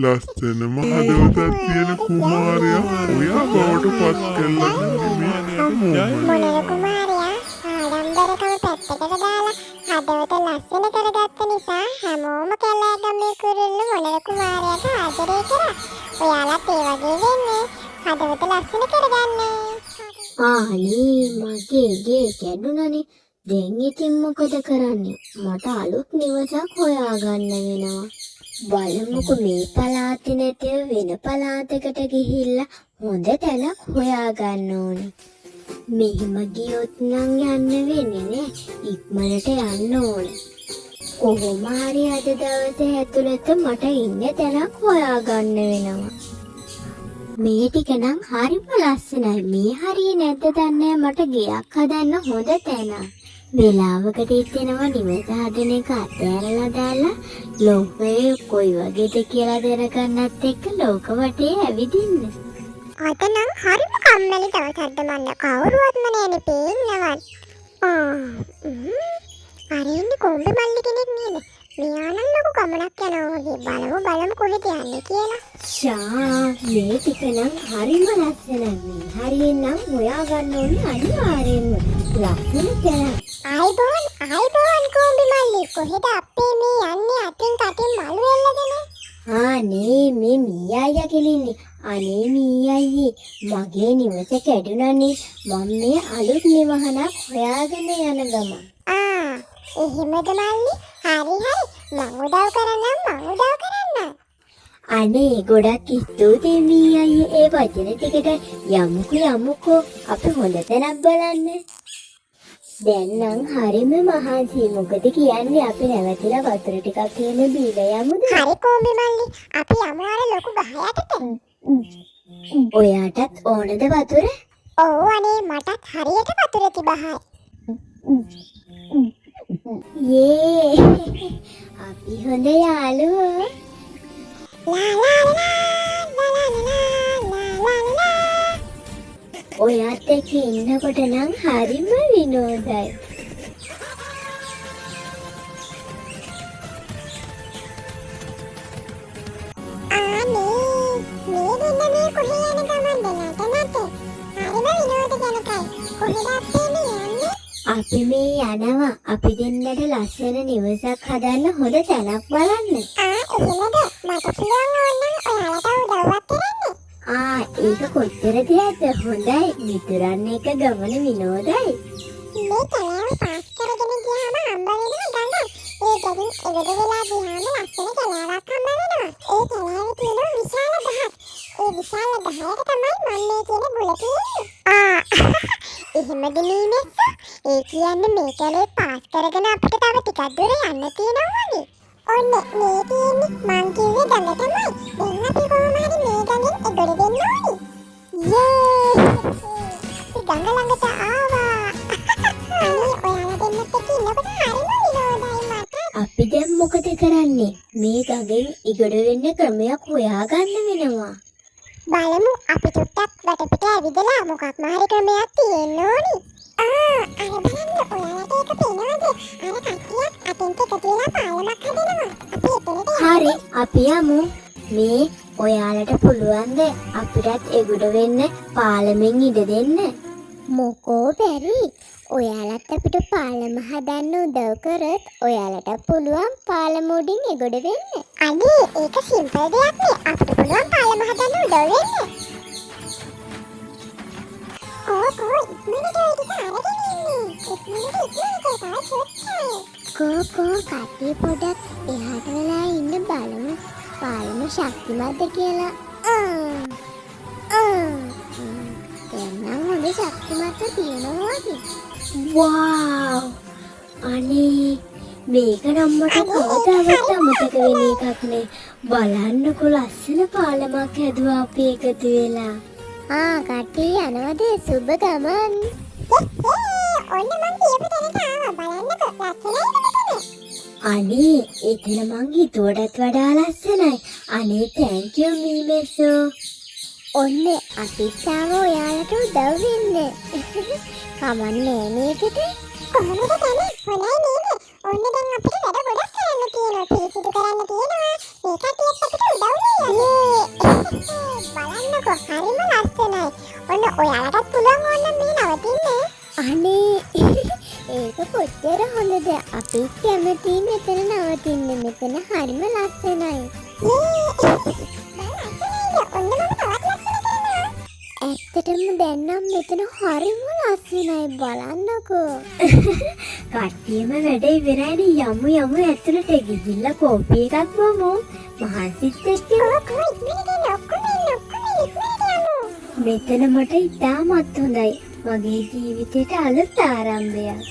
ලස්සනම හදවතක් තියෙන කුමාරයා ඔයා බවට පත් කළා නෙමෙයි. මොනර කුමාරයා ආඩම්බරකම පැත්තකට දාලා හදවත ලස්සන කරගත්ත නිසා හැමෝම කැලෑගමේ කුරුල්ල මොනර කුමාරයාට ආදරය කරා. ඔයාලත් ඒ වගේ වෙන්න හදවත ලස්සන කරගන්න. අනේ මගේ ගේ කැඩුනනේ. දැන් ඉතින් මොකද කරන්නේ? මට අලුත් නිවසක් හොයාගන්න වෙනවා. බලමුකෝ මේ පළාතේ නැතිව වෙන පළාතකට ගිහිල්ලා හොඳ තැනක් හොයාගන්න ඕනේ. මෙහෙම ගියොත් නම් යන්න වෙන්නේ නෑ. ඉක්මනට යන්න ඕනේ. කොහොම හරි අද දවසේ ඇතුළත මට ඉන්න තැනක් හොයාගන්න වෙනවා. මේ ටික නම් හරිම ලස්සනයි. මේ හරිය නැද්ද දන්නේ මට ගෙයක් හදන්න හොඳ තැනක්. වෙලාවකට ඉතෙනවා නිවස හදන එක අතෑරලා දාලා ලෝකයේ කොයි වගේද කියලා දැනගන්නත් එක්ක ලෝක වටේ ඇවිදින්න. අද නම් හරිම කම්මැලි දවසක්ද මන්ද කවුරුවත්ම නෑනේ පේන්නවත්. අර ඉන්නේ කොම්බි මල්ලි කෙනෙක් නේද? මෙයා නම් ලොකු ගමනක් යනවා වගේ. බලමු කොහෙද යන්නේ කියලා. ෂා මේ ටික නම් හරිම ලස්සනයි. මේ හරියෙන් නම් හොයාගන්න ඕනේ අනිවාර්යෙන්ම. ලස්සන තැනක්. ආයිබෝන් කොම්බි මල්ලි කොහෙද අපේ මේ යන්නේ අතින් කටින් මලු එල්ලගෙන? නේ මේ මීයා කෙලින්නේ. අනේ මීයායි මගේ නිවස කැඩුනනේ. මම මේ අලුත් නිවහනක් හොයාගෙන යන ගමන්. එහෙමද මල්ලි? හරි මම උදව් කරන්නම්. අනේ ගොඩක් ස්තුතියි මීයායි ඒ වචන ටිකට. යමුකෝ අපි හොඳ තැනක් බලන්න. දැන් නම් හරිම මහන්සි. මොකද කියන්නේ අපි නැවතිලා වතුර ටිකක් එහෙම බීලා යමුද? හරි කොම්බි මල්ලි අපි යමු අර ලොකු ගහ යටට. ඔයාටත් ඕනද වතුර? ඔව් අනේ මටත් හරියට වතුර තිබහයි. යේ අපි හොඳ යාළුවෝ. ඔයාත් එක්ක ඉන්නකොට නම් හරිම විනෝදයි. මේ දෙන්න මේ කොහේ යන ගමන්ද නැත. හරිම විනෝදජනකයි. කොහෙද අපේ මේ යන්නේ? අපි මේ යනවා. අපි දෙන්නට ලස්සන නිවසක් හදන්න හොඳ තැනක් බලන්න. එහෙමද? මට පුළුවන් ඕනනම් ඔයාලට උදව්වක් කරන්න. ඒක කොච්චර දෙයක්ද? හොඳයි. මිතුරන් එක ගමන විනෝදයි. මේ කලාව පාස් කරගෙන ගියාම හම්බ වෙනවා ගඟක්. ඒ ගඟින් එගොඩ වෙලා ගියාම ලස්සන කලාවක් හම්බ වෙනවා. ඒ කලාවේ තියෙන විශාල ගහක්. ඒ විශාල ගහකට තමයි මම මේ කියන ගුල තියෙන්නේ. එහෙමද නීනෙස්? ඒ කියන්නේ මේ කැලේ පාස් කරගෙන අපිට තව ටිකක් දුර යන්න තියෙනවා වගේ. ඔන්න මේ තියෙන්නේ මං කිව්වේ ගඟ තමයි. දැන් අපි කොහොම හරි මේ ගඟෙන් එගොඩ වෙන්න ඕනේ. යේ! අපි ගඟ ළඟට ආවා. අනේ ඔයාලා දෙන්නත් එක්ක ඉන්නකොට හරිම විනෝදයි මට. අපි දැන් මොකද කරන්නේ? මේ ගඟෙන් ඉගොඩ වෙන්න ක්‍රමයක් හොයාගන්න වෙනවා. බලමු අපි චුට්ටක් වටපිට ඇවිදලා මොකක්ම හරි ක්‍රමයක් තියෙන්න ඕනි. අර බලන්න ඔයාලට ඒක පේනවද? අර කට්ටියක් අතෙන්ට එකතු වෙලා පාලමක් හදනවා. අපි එතනට හරි අපි යමු. මේ ඔයාලට පුළුවන්ද අපිටත් එගොඩ වෙන්න පාලමෙන් ඉඩ දෙන්න? මොකෝ බැරි. ඔයාලත් අපිට පාලම හදන්න උදව් කරත් ඔයාලට පුළුවන් පාලම උඩින් එගොඩ වෙන්න. අනේ ඒක සිම්පල් දෙයක් නේ. අපිට පුළුවන් පාලම හදන්න උදව් වෙන්න. ඉක්මනට ඒක අරගෙන ඉන්නේ. කෝ කට්ටිය පොඩක් එහාට වෙලා ඉන්න බලමු. පාලම ශක්තිමත්ද කියලා. දැන් නම් හොඳ ශක්තිමත්ව තියෙනවා වගේ. වාව්! අනේ මේක නම් මට කවදාවත් අමතක වෙන එකක් නේ. බලන්නකො ලස්සන පාලමක් හැදුවා අපි එකතු වෙලා. කට්ටිය යනවද? සුබ ගමන්. ඔන්න මං කියපු තැනට ආවා. බලන්නකො ලස්සනයිද? අනේ එතන මං හිතුවටත් වඩා ලස්සනයි. අනේ තෑන්ක් යූ මීමෙසෝ. ඔන්න අපිත් ආව ඔයාලට උදව් වෙන්න. කමන්නේ මේකට. කොහොමද තැන? හොඳයි නේද? ඔන්න දැන් අපිට වැඩ ගොඩක් කරන්න තියෙනවා. පිළිසිදු කරන්න තියෙනවා. මේ කට්ටියත් අපිට උදව් වෙනවා. බලන්නකො හරිම ලස්සනයි. ඔන්න ඔයාලටත් පුළුවන් ඕන මේ නවතින්න. අනේ ඒක කොච්චර හොඳද? අපි කැමති මෙතන නවතින්න. මෙතන හරිම ලස්සනයි. ඔන්න මම තවත් ලස්සන කරනවා. ඇත්තටම ඇත්තටම දැන් නම් මෙතන හරිම ලස්සනයි බලන්නකෝ. කට්ටියම වැඩ ඉවරයිනේ යමු ඇතුළට ගිහිල්ලා කෝපි එකක් බොමු. මහන්සිත් එක්ක මෙතන මට ඉතාමත් හොඳයි. මගේ ජීවිතේට අලුත් ආරම්භයක්.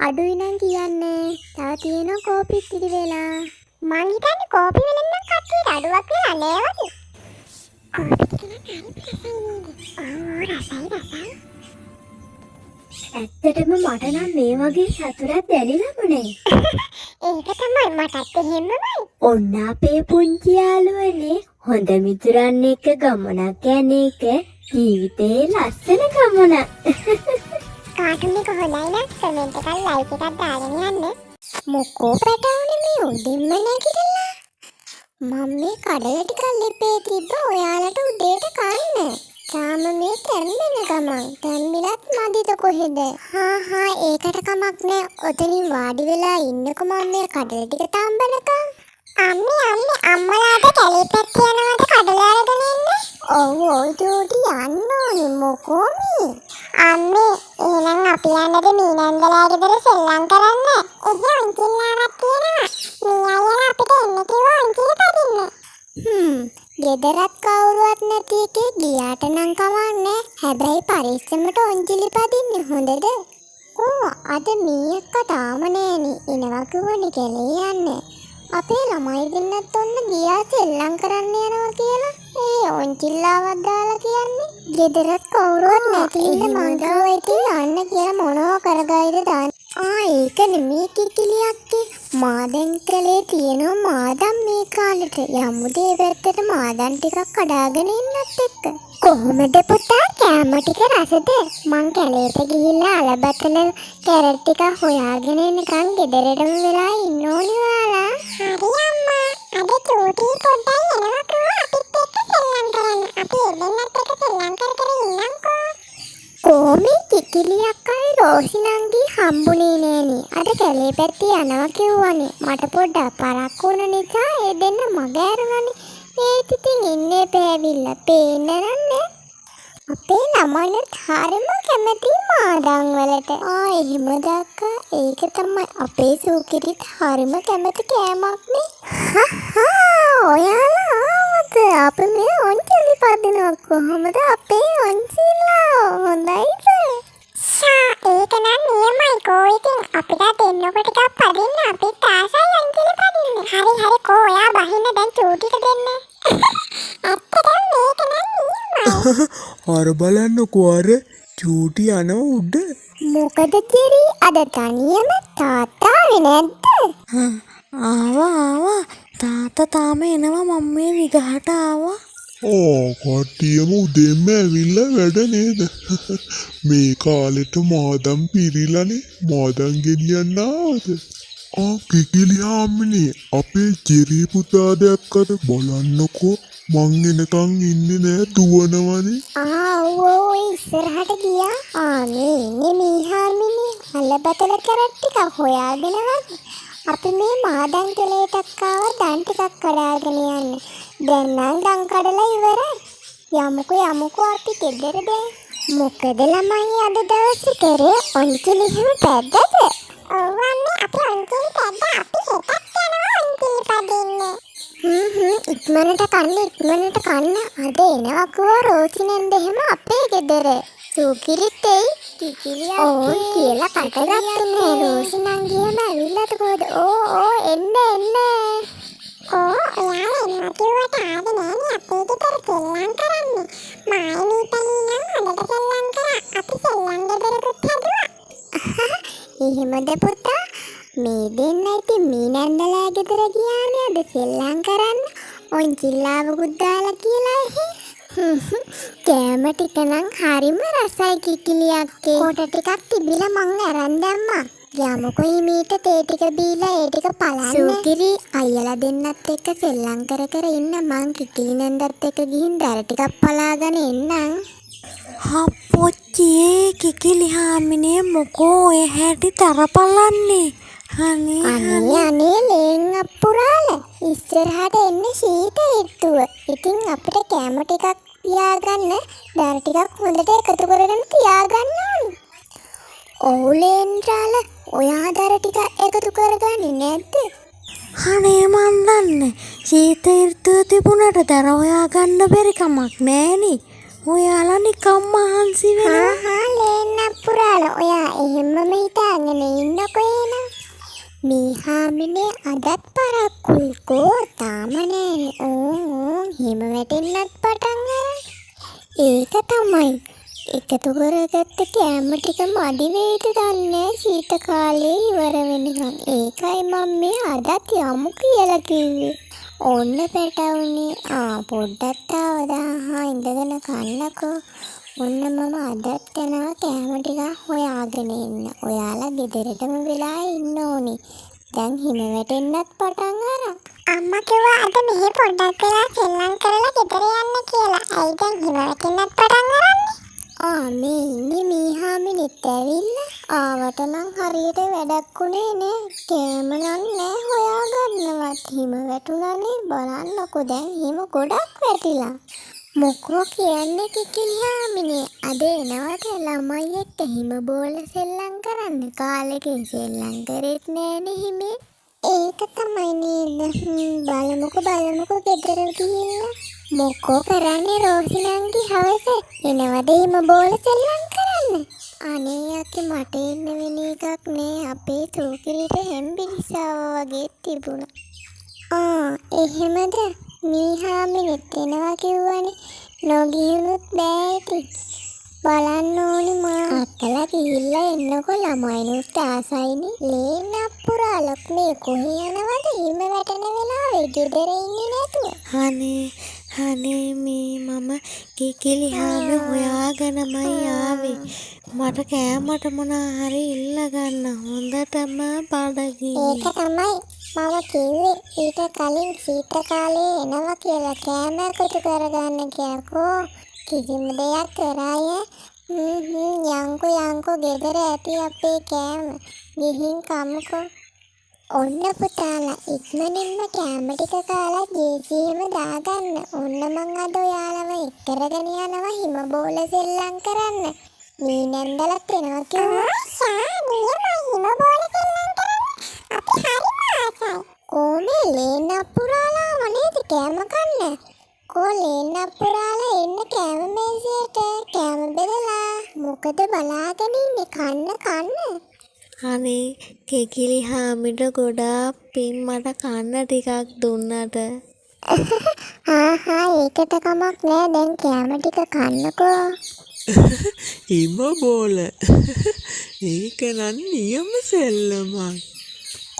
අඩුයි නම් කියන්නේ තව තියෙන කෝපි ඉතිරි වෙලා. මං හිතන්නේ කෝපි වලින් නම් කට්ටියට අඩුවක් වෙලා නෑ වගේ. කෝපි ටික නම් හරි රසයි. ඇත්තටම මට නම් මේ වගේ සතුටක් දැනෙන්නේ ඒක තමයි මටත් එහෙමමයි. ඔන්න අපේ පුංචි යාළුවනේ හොඳ මිතුරන් එක්ක ගමනක් යන එක ජීවිතේ ලස්සන ගමනක්. කාටුන් එක හොඳයි නම් කමෙන්ට් එකක් ලයික් එකක් දාගෙන යන්න. මොකෝ පැටවුනේ මේ උඩින්ම නැගිටලා. මම මේ කඩල ටිකක් ලිපේ තිබ්බ ඔයාලට උදේට කන්න. තාම මේ තැම්බෙන ගමන් තැම්බිලත් මදිද කොහෙද? හා ඒකට කමක් නෑ. ඔතනින් වාඩි වෙලා ඉන්නකො මම මේ කඩල ටික තම්බනකම්. අම්මේ අම්මලාට කැලේ පැත්ත යනවාද කඩල අරගෙන ඉන්න? ඔව් ජෝඩි යන්න ඕනේ මොකෝ මේ? අම්මේ එහෙනම් අපි යන්නද මීනන්දලා ගෙදර සෙල්ලම් කරන්න? එහේ අන්තිලාවක් තියෙනවා. මේ අයලා අපිට එන්න කිව්වා අන්තිල පදින්න. ගෙදරත් කවුරුවත් නැති එකේ ගියාට නම් කවන්නේ. හැබැයි පරිස්සමට ඔන්ජිලි පදින්න හොඳද? අද මීයක්ක තාම නෑනේ. එනවා කිව්වනේ කැලේ යන්න. අපේ ළමයි දෙන්නත් ඔන්න ගියා සෙල්ලම් කරන්න යනවා කියලා. ඒ ඔන්චිල්ලාවක් දාලා කියන්නේ. ගෙදරත් කවුරුවත් නැති ඉන්න මං ගාවට යන්න කියලා මොනව කරගයිද දාන්න. ඒක නෙමේ කිකිලියක්කේ. මාදන් කලේ තියෙනවා මාදම් මේ කාලෙට. යමුද ඒ පැත්තට මාදන් ටිකක් කඩාගෙන ඉන්නත් එක්ක. කොහොමද පුතා කෑම ටික රසද? මං කැලේට ගිහිල්ලා අලබතල කැරට් ටිකක් හොයාගෙන එනකන් ගෙදරටම වෙලා ඉන්න ඕනේ ඔයාලා. හරි අම්මා. අද චූටි පොඩ්ඩයි එනවා කිව්වා අපිත් එක්ක සෙල්ලම් කරන්න. අපි එදෙන්නත් එක්ක සෙල්ලම් කර ඉන්නම්කෝ. කොහොමද කිකිලියක් අය රෝසිනන්ගේ හම්බුනේ නෑනේ. අද කැලේ පැත්තේ යනවා කිව්වනේ. මට පොඩ්ඩක් පරක්කු වුණ නිසා ඒ දෙන්න මග ඇරුණානේ. ඒත් ඉතින් ඉන්නේ පෑවිල්ලා පේන්න නෑ. අපේ ළමයින්ට හරිම කැමති මාදන් වලට. එහෙමද අක්කා? ඒක තමයි අපේ සූකිරිත් හරිම කැමති කෑමක් නේ. ඔයාලා ආවද? අපි මේ ඔන්චිලි පදිනවා කොහොමද අපේ ඔන්චිලා? හොඳයිද? ඒක නම් නියමයි කෝ. ඉතින් අපිට දෙන්නකොට ටිකක් පදින්න අපිත් ආසයි ඔන්චිලි පදින්න. හරි කෝ ඔයා බහින්න දැන් චූටිට දෙන්න. අපිට මේක නම් නියමයි. අර බලන්නකෝ අර චූටි යන උඩ. මොකද කිරි අද තනියම තාත්තා ආවේ නැද්ද? ආවා තාත්තා තාම එනවා මම මේ විගහට ආවා. කට්ටියම උදෙන්ම ඇවිල්ලා වැඩ නේද? මේ කාලෙට මාදම් පිරිලානේ. මාදම් ගෙනියන්න ආවද? කිකිලියා අම්මනේ අපේ ජෙරි පුතා දැක්කද? බලන්නකෝ මං එනකන් ඉන්නේ නෑ දුවනවනේ. ඔව් ඉස්සරහට ගියා. මේ ඉන්නේ මීහාමිනේ. අලබතල කැරට් ටික හොයාගෙන වගේ. අපි මේ මාදන් කෙලේටක් ආවා දන් ටිකක් කඩාගෙන යන්න. දැන් නම් දන් කඩලා ඉවරයි. යමුකෝ අපි ගෙදර දැන්. මොකද ළමයි අද දවසේ කරේ ඔන්චිලි හිම පැද්දද? ඔව් අම්මේ අපි ඔන්චිලි පැද්දා. අපි හෙටත් යනවා ඔන්චිලි පදින්න. ඉක්මනට කන්න. අද එනවා කිව්වා රෝසිනෙන්ද එහෙම අපේ ගෙදර. සූකිරිත් එයි. කිකිලියා ඕන් කියලා කටගත්තනේ. රෝසිනන් ගියම ඇවිල්ලාද කොහෙද? එන්න. ඔයාලා එනවා කිව්වට ආවේ නෑනේ අපේ ගෙදර සෙල්ලම් කරන්න. මායි මීපැණි නම් හොඳට සෙල්ලම් කරා. අපි සෙල්ලම් ගෙදරකුත් හැදුවා. එහෙමද පුතා? මේ දෙන්න ඉතින් මීනන්දලා ගෙදර ගියානේ අද සෙල්ලම් කරන්න. ඔන්චිල්ලාවකුත් දාලා කියලා එහෙ. කෑම ටික නම් හරිම රසයි කිකිලියක්කේ. කොට ටිකක් තිබිලා මං අරන් දැම්මා. යමුකෝ හිමීට තේ ටික බීලා ඒ ටික පලන්න. සූකිරි අයියලා දෙන්නත් එක්ක සෙල්ලම් කර ඉන්න. මං කිකිලි නන්දත් එක්ක ගිහින් දර ටිකක් පලාගෙන එන්නම්. හප්පොච්චියේ කිකිලි හාමිනේ මොකෝ ඔය හැටි තරපලන්නේ? අනේ ලේන් අප්පුරාල ඉස්සරහට එන්න ශීත ඍතුව. ඉතින් අපිට කෑම ටිකක් තියාගන්න, දර ටිකක් හොඳට එකතු කරගෙන තියාගන්න ඕනි. ඔව් ලේන්ද්‍රාල, ඔයා දර ටික එකතු කරගන්නේ නැද්ද? අනේ මන් දන්නේ ශීත ඍතුව තිබුණට දර හොයාගන්න බැරි කමක් නෑනේ. ඔයාලා නිකම් මහන්සි වෙනවා. ලේන්නප්පුරාල, ඔයා එහෙමම හිතාගෙන ඉන්නකෝ එහෙනම්. මේ හාමිනේ අදත් පරක්කුයි කෝ තාම නෑනේ. ඕන් හිම වැටෙන්නත් පටන් අරන්. ඒක තමයි. එකතු කරගත්ත කෑම ටික මදි වේද දන්නේ ශීත කාලේ ඉවර වෙනකන්. ඒකයි මම මේ අදත් යමු කියලා කිව්වේ. ඔන්න පැටවුනේ. පොඩ්ඩක් තවදා ඉඳගෙන කන්නකෝ. ඔන්න මම අදත් යනවා කෑම ටික හොයාගෙන එන්න. ඔයාලා ගෙදරටම වෙලා ඉන්න ඕනේ. දැන් හිම වැටෙන්නත් පටන් අරන්. අම්මා කිව්වා අද මෙහෙ පොඩ්ඩක් වෙලා සෙල්ලම් කරලා ගෙදර යන්න කියලා. ඇයි දැන් හිම වැටෙන්නත් පටන් අරන්නේ? මේ ඉන්නේ මේ හාමිනෙත් ඇවිල්ලා. ආවට නම් හරියට වැඩක් උනේ නෑ. කෑම නම් නෑ හොයාගන්නවත්. හිම වැටුණානේ. බලන්නකෝ දැන් හිම ගොඩක් වැටිලා. මොකෝ කියන්නේ කිකිලි හාමිනේ? අද එනවට ළමයි එක්ක හිම බෝල සෙල්ලම් කරන්න. කාලෙකින් සෙල්ලම් කරෙත් නෑනේ හිමේ. ඒක තමයි නේද? බලමුකෝ ගෙදර ගිහිල්ලා. මොකෝ කරන්නේ රෝහිණන්ගේ හවස? එනවද හිම බෝල සෙල්ලම් කරන්න? අනේ යකි මට එන්න වෙන එකක් නෑ. අපේ සූකිරිට හෙම්බිරිසාව වගේ තිබුණා. එහෙමද? මේ හාමිනෙත් එනවා කිව්වනේ. නොගියුනුත් බෑ ඉතින්. බලන්න ඕනි මා. අක්කලා ගිහිල්ලා එන්නකො ළමයිනුත් ආසයිනේ. ලේන්නප්පුරාලක් මේ කොහේ යනවද? හිම වැටෙන වෙලාවේ ගෙදර ඉන්නේ නැතුව. අනේ මේ මම කිකිලි හාමි හොයාගෙනමයි ආවේ. මට කෑමට මොනා හරි ඉල්ල ගන්න හොඳටම බඩගිනි. ඒක තමයි මම කිව්වේ ඊට කලින් ශීත කාලේ එනවා කියලා කෑම එකතු කරගන්න කියලාකෝ. කිසිම දෙයක් කරාය. යංකෝ ගෙදර ඇති අපේ කෑම. ගිහින් කමුකෝ. ඔන්න පුතාලා ඉක්මනින්ම කෑම ටික කාලා ජේසියෙම දාගන්න. ඔන්න මං අද ඔයාලව එක්කරගෙන යනවා හිම බෝල සෙල්ලම් කරන්න. මේ නැන්දලත් එනවා කිව්වා. හිම බෝල සෙල්ලම් කරන්න. අපි හරිම ආසයි. කොහේ ලේන්නප්පුරාලාම නේද කෑම කන්න? කෝ ලේන්නප්පුරාලා එන්න කෑම මේසයට කෑම බෙදලා. මොකද බලාගෙන ඉන්නේ කන්න. අනේ කිකිලි හාමිට ගොඩාක් පින් මට කන්න ටිකක් දුන්නට. ඒකට කමක් නෑ. දැන් කෑම ටික කන්නකෝ. හිම බෝල. ඒක නම් නියම සෙල්ලමක්.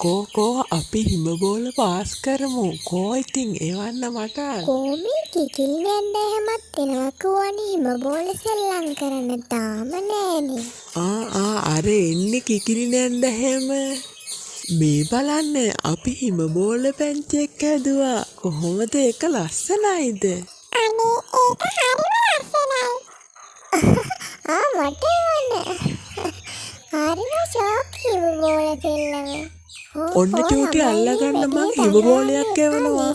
කෝ අපි හිම බෝල පාස් කරමු. කෝ ඉතින් එවන්න මට. කොහොමද කිකිලි නැන්ද එහෙමත් එනවා කිව්වනේ හිම බෝල සෙල්ලම් කරන්න. තාම නෑනේ. අර එන්නේ කිකිලි නැන්ද හැම. මේ බලන්න අපි හිම බෝල පැංචෙක් හැදුවා. කොහොමද ඒක ලස්සනයිද? අනේ ඒක හරිම ලස්සනයි. මට එවන්න. හරිම ෂෝක් හිම බෝල සෙල්ලම. ඔන්න චූටි අල්ලගන්න මං හිම බෝලයක් එවනවා.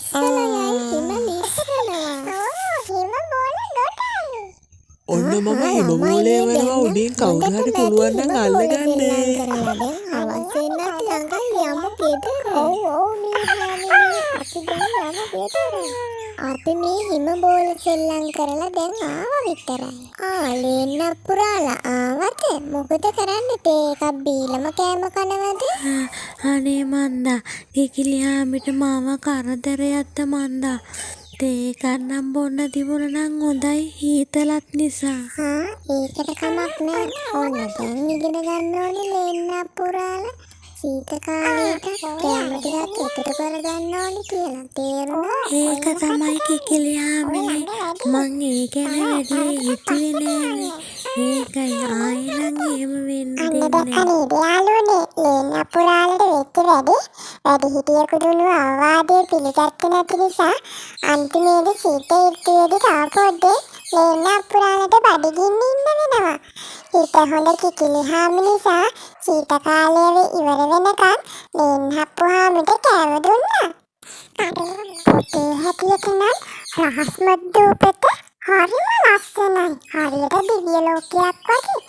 ඔන්න මම හිම බෝලේ එවනවා උඩින් කවුරු හරි පුළුවන් නම් අල්ලගන්න. අපි මේ හිම බෝල සෙල්ලම් කරලා දැන් ආවා විතරයි. ලේන්නප්පුරාලා ආවද? මොකද කරන්නේ? තේ එකක් බීලම කෑම කනවද? අනේ මන්දා කිකිලි හාමිට මාව කරදරයක්ද මන්දා. තේ එකක් නම් බොන්න තිබුණා නම් හොඳයි හීතලත් නිසා. ඒකට කමක් නෑ. ඕන දැන් ඉගෙන ගන්න ඕනේ ලේන්නප්පුරාලා. ශීත කාලේට කෑම ටිකක් එකතු කරගන්න ඕනේ කියලා. තේරුණා? ඒක තමයි කිකිලි හාමිනේ. මං ඒ ගැන වැඩි හිතුවේ නෑනේ. ඒකයි ආයෙනම් එහෙම වෙන්නේ නැහැ. යාළුවනේ ලේන්නප්පුරාලට වෙච්ච වැඩිහිටියෙකු දුන්නු අවවාදය පිළිගත්තේ නැති නිසා අන්තිමේදී ශීත ඍතුවේදී තව පොඩ්ඩේ ලේන්නප්පුරාලට බඩගින්න ඉන්න වෙනවා. හිත හොඳ කිකිලි හාමි නිසා ශීත කාලය ඉවර වෙනකන් ලේන්නප්පු හාමිට කෑම දුන්නා. පොතේ හැටියට නම් රහස්මත් දූපත හරිම ලස්සනයි. හරියට දිව්‍ය ලෝකයක් වගේ.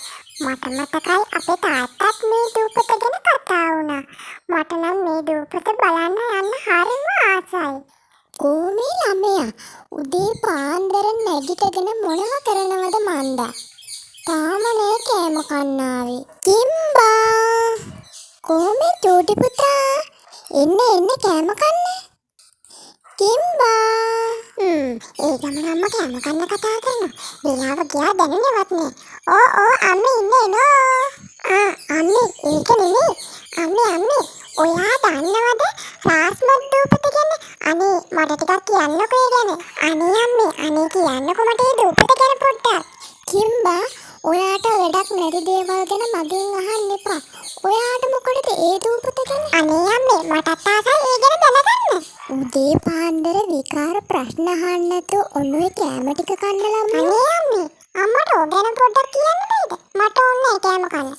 මට මතකයි අපේ තාත්තත් මේ දූපත ගැන කතා වුණා. මට නම් මේ දූපත බලන්න යන්න හරිම ආසයි. කොහොමේ ළමයා උදේ පාන්දර නැගිටගෙන මොනව කරනවද මන්දා? තාම නේ කෑම කන්න ආවේ. කිම්බා කොහොමේ චූටි පුතා? එන්න කෑම කන්න. කිම්බා ඒ ගමන අම්මා කෑම කන්න කතා කරනවා. වෙලාව ගියා දැනෙන්නවත් නෑ. ඕ අම්මේ ඉන්නේ නෝ. අම්මේ ඒක නෙමෙයි. අම්මේ ඔයා දන්නවද රාස්මත් දූපත ගැන? අනේ මට ටිකක් කියන්නකෝ ඒ ගැන. අනේ අම්මේ අනේ කියන්නකෝ මට ඒ දූපත ගැන පොඩ්ඩක්. කිම්බා ඔයාට වැඩක් නැති දේවල් ගැන මගෙන් අහන්න එපා. ඔයාට මොකටද ඒ දූපත ගැන? අනේ අම්මේ මටත් ආසයි ඒ ගැන දැනගන්න. උදේ පාන්දර විකාර ප්‍රශ්න අහන්න නැතුව ඔන්නුවේ කෑම ටික කන්න ළමයා. අනේ අම්මේ අම්මට ඕක ගැන පොඩ්ඩක් කියන්න බෑද? මට ඕනේ කෑම කන්න.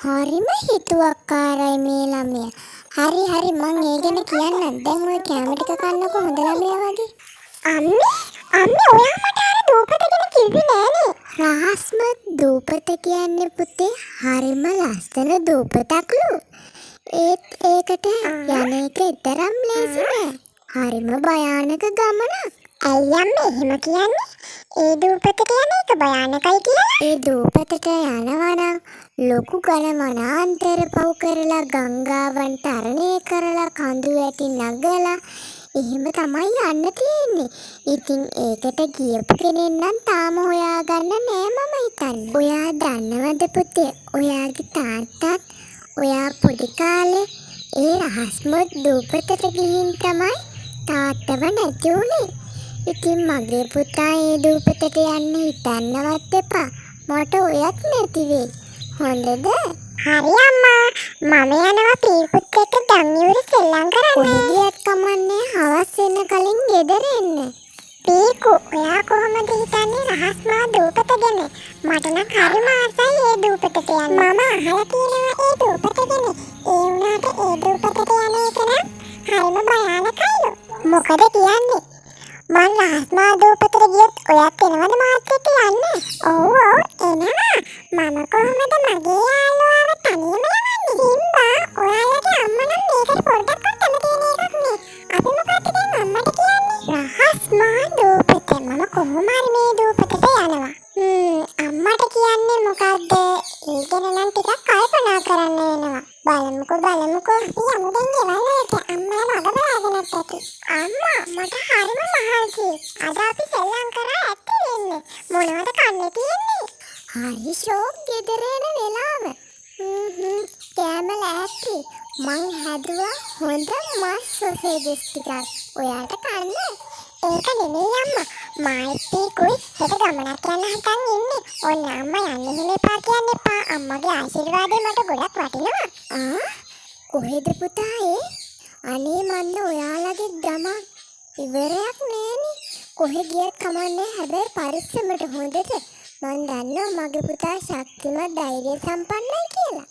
හරිම හිතුවක්කාරයි මේ ළමයා. හරි මං ඒ ගැන කියන්නම්. දැන් ඔය කෑම ටික කන්නකො හොඳ ළමයා වගේ. අම්මේ ඔයා මට අර දූපත ගැන කිව්වේ නෑනේ. රහස්මත් දූපත කියන්නේ පුතේ හරිම ලස්සන දූපතක්ලු. ඒකට යන එක තරම් ලේසි නෑ. හරිම භයානක ගමනක්. ඇයි අම්මේ එහෙම කියන්නේ? ඒ දූපත කියන්නේ ඒක භයානකයි කියලා? ඒ දූපතට යනවා නම් ලොකු ගණමනාන්තර පව් කරලා ගංගාවන් තරණය කරලා කඳු වැටි නගලා එහෙම තමයි යන්න තියෙන්නේ. ඉතින් ඒකට ගියපු කෙනෙක් නම් තාම හොයාගන්න නෑ මම හිතන්නේ. ඔයා දන්නවද පුතේ? ඔයාගේ තාත්තත් ඔයා පොඩි කාලේ ඒ රහස්මත් දූපතට ගිහින් තමයි තාත්තව නැති වුණේ. ඉතින් මගේ පුතා ඒ දූපතට යන්න හිතන්නවත් එපා. මට ඔයත් නැති වෙයි. හොඳද? හරි අම්මා. මම යනවා පීකුත් එක්ක දම්යුර සෙල්ලම් කරන්න. කොහෙ ගියත් කමන්නේ හවස් වෙන කලින් ගෙදර එන්න. පීකු ඔයා කොහොමද හිතන්නේ රහස්මා දූපත ගැන? මට නම් හරිම ආසයි ඒ දූපතට යන්න. මම අහලා තියෙනවා ඒ දූපත ගැන. ඒ වුණාට ඒ දූපතට යන එක නම් හරිම භයානකයිලු. මොකද කියන්නේ? මං රහස්මා දූපතට ගියොත් ඔයත් එනවද මාත් එක්ක යන්න? ඔව් එනවා. මම කොහොමද මගේ යාළුවාව තනියම යවන්නේ? සිම්බා ඔයාලගේ අම්මා නම් මේකට පොඩ්ඩක්වත් කැමති වෙන එකක් නේ. අපි මොකක්ද දැන් අම්මට කියන්නේ? රහස්මා දූපත. මම කොහොම හරි මේ දූපතට යනවා. අම්මට කියන්නේ මොකද්ද? ඒ ගැන නම් ටිකක් කල්පනා කරන්න වෙනවා. බලමුකෝ. අපි යමු දැන් ගෙවල් වලට. අම්මා මග බලාගෙනත් ඇති. අම්මා මට හරිම මහන්සි. අද අපි සෙල්ලම් කරා ඇත්තේ වෙන්නේ. මොනවද කන්නේ තියෙන්නේ? හරි ෂෝක් ගෙදර එන වෙලාව. කෑම ලෑස්ති. මං හැදුවා හොඳ මස් සොසේජස් ටිකක්. ඔයාට කන්න. ඒක නෙමෙයි අම්මා. මායි පීකුයි හෙට ගමනක් යන්න හදන් ඉන්නේ. ඔන්න අම්මා යන්න එහෙම එපා කියන්න එපා. අම්මගේ ආශිර්වාදය මට ගොඩක් වටිනවා. කොහෙද පුතා ඒ? අනේ මන්න ඔයාලගේ ගමන් ඉවරයක් නෑනේ. කොහෙ ගියත් කමන්නේ. හැබැයි පරිස්සමට හොඳට. මං දන්නවා මගේ පුතා ශක්තිමත් ධෛර්ය සම්පන්නයි කියලා.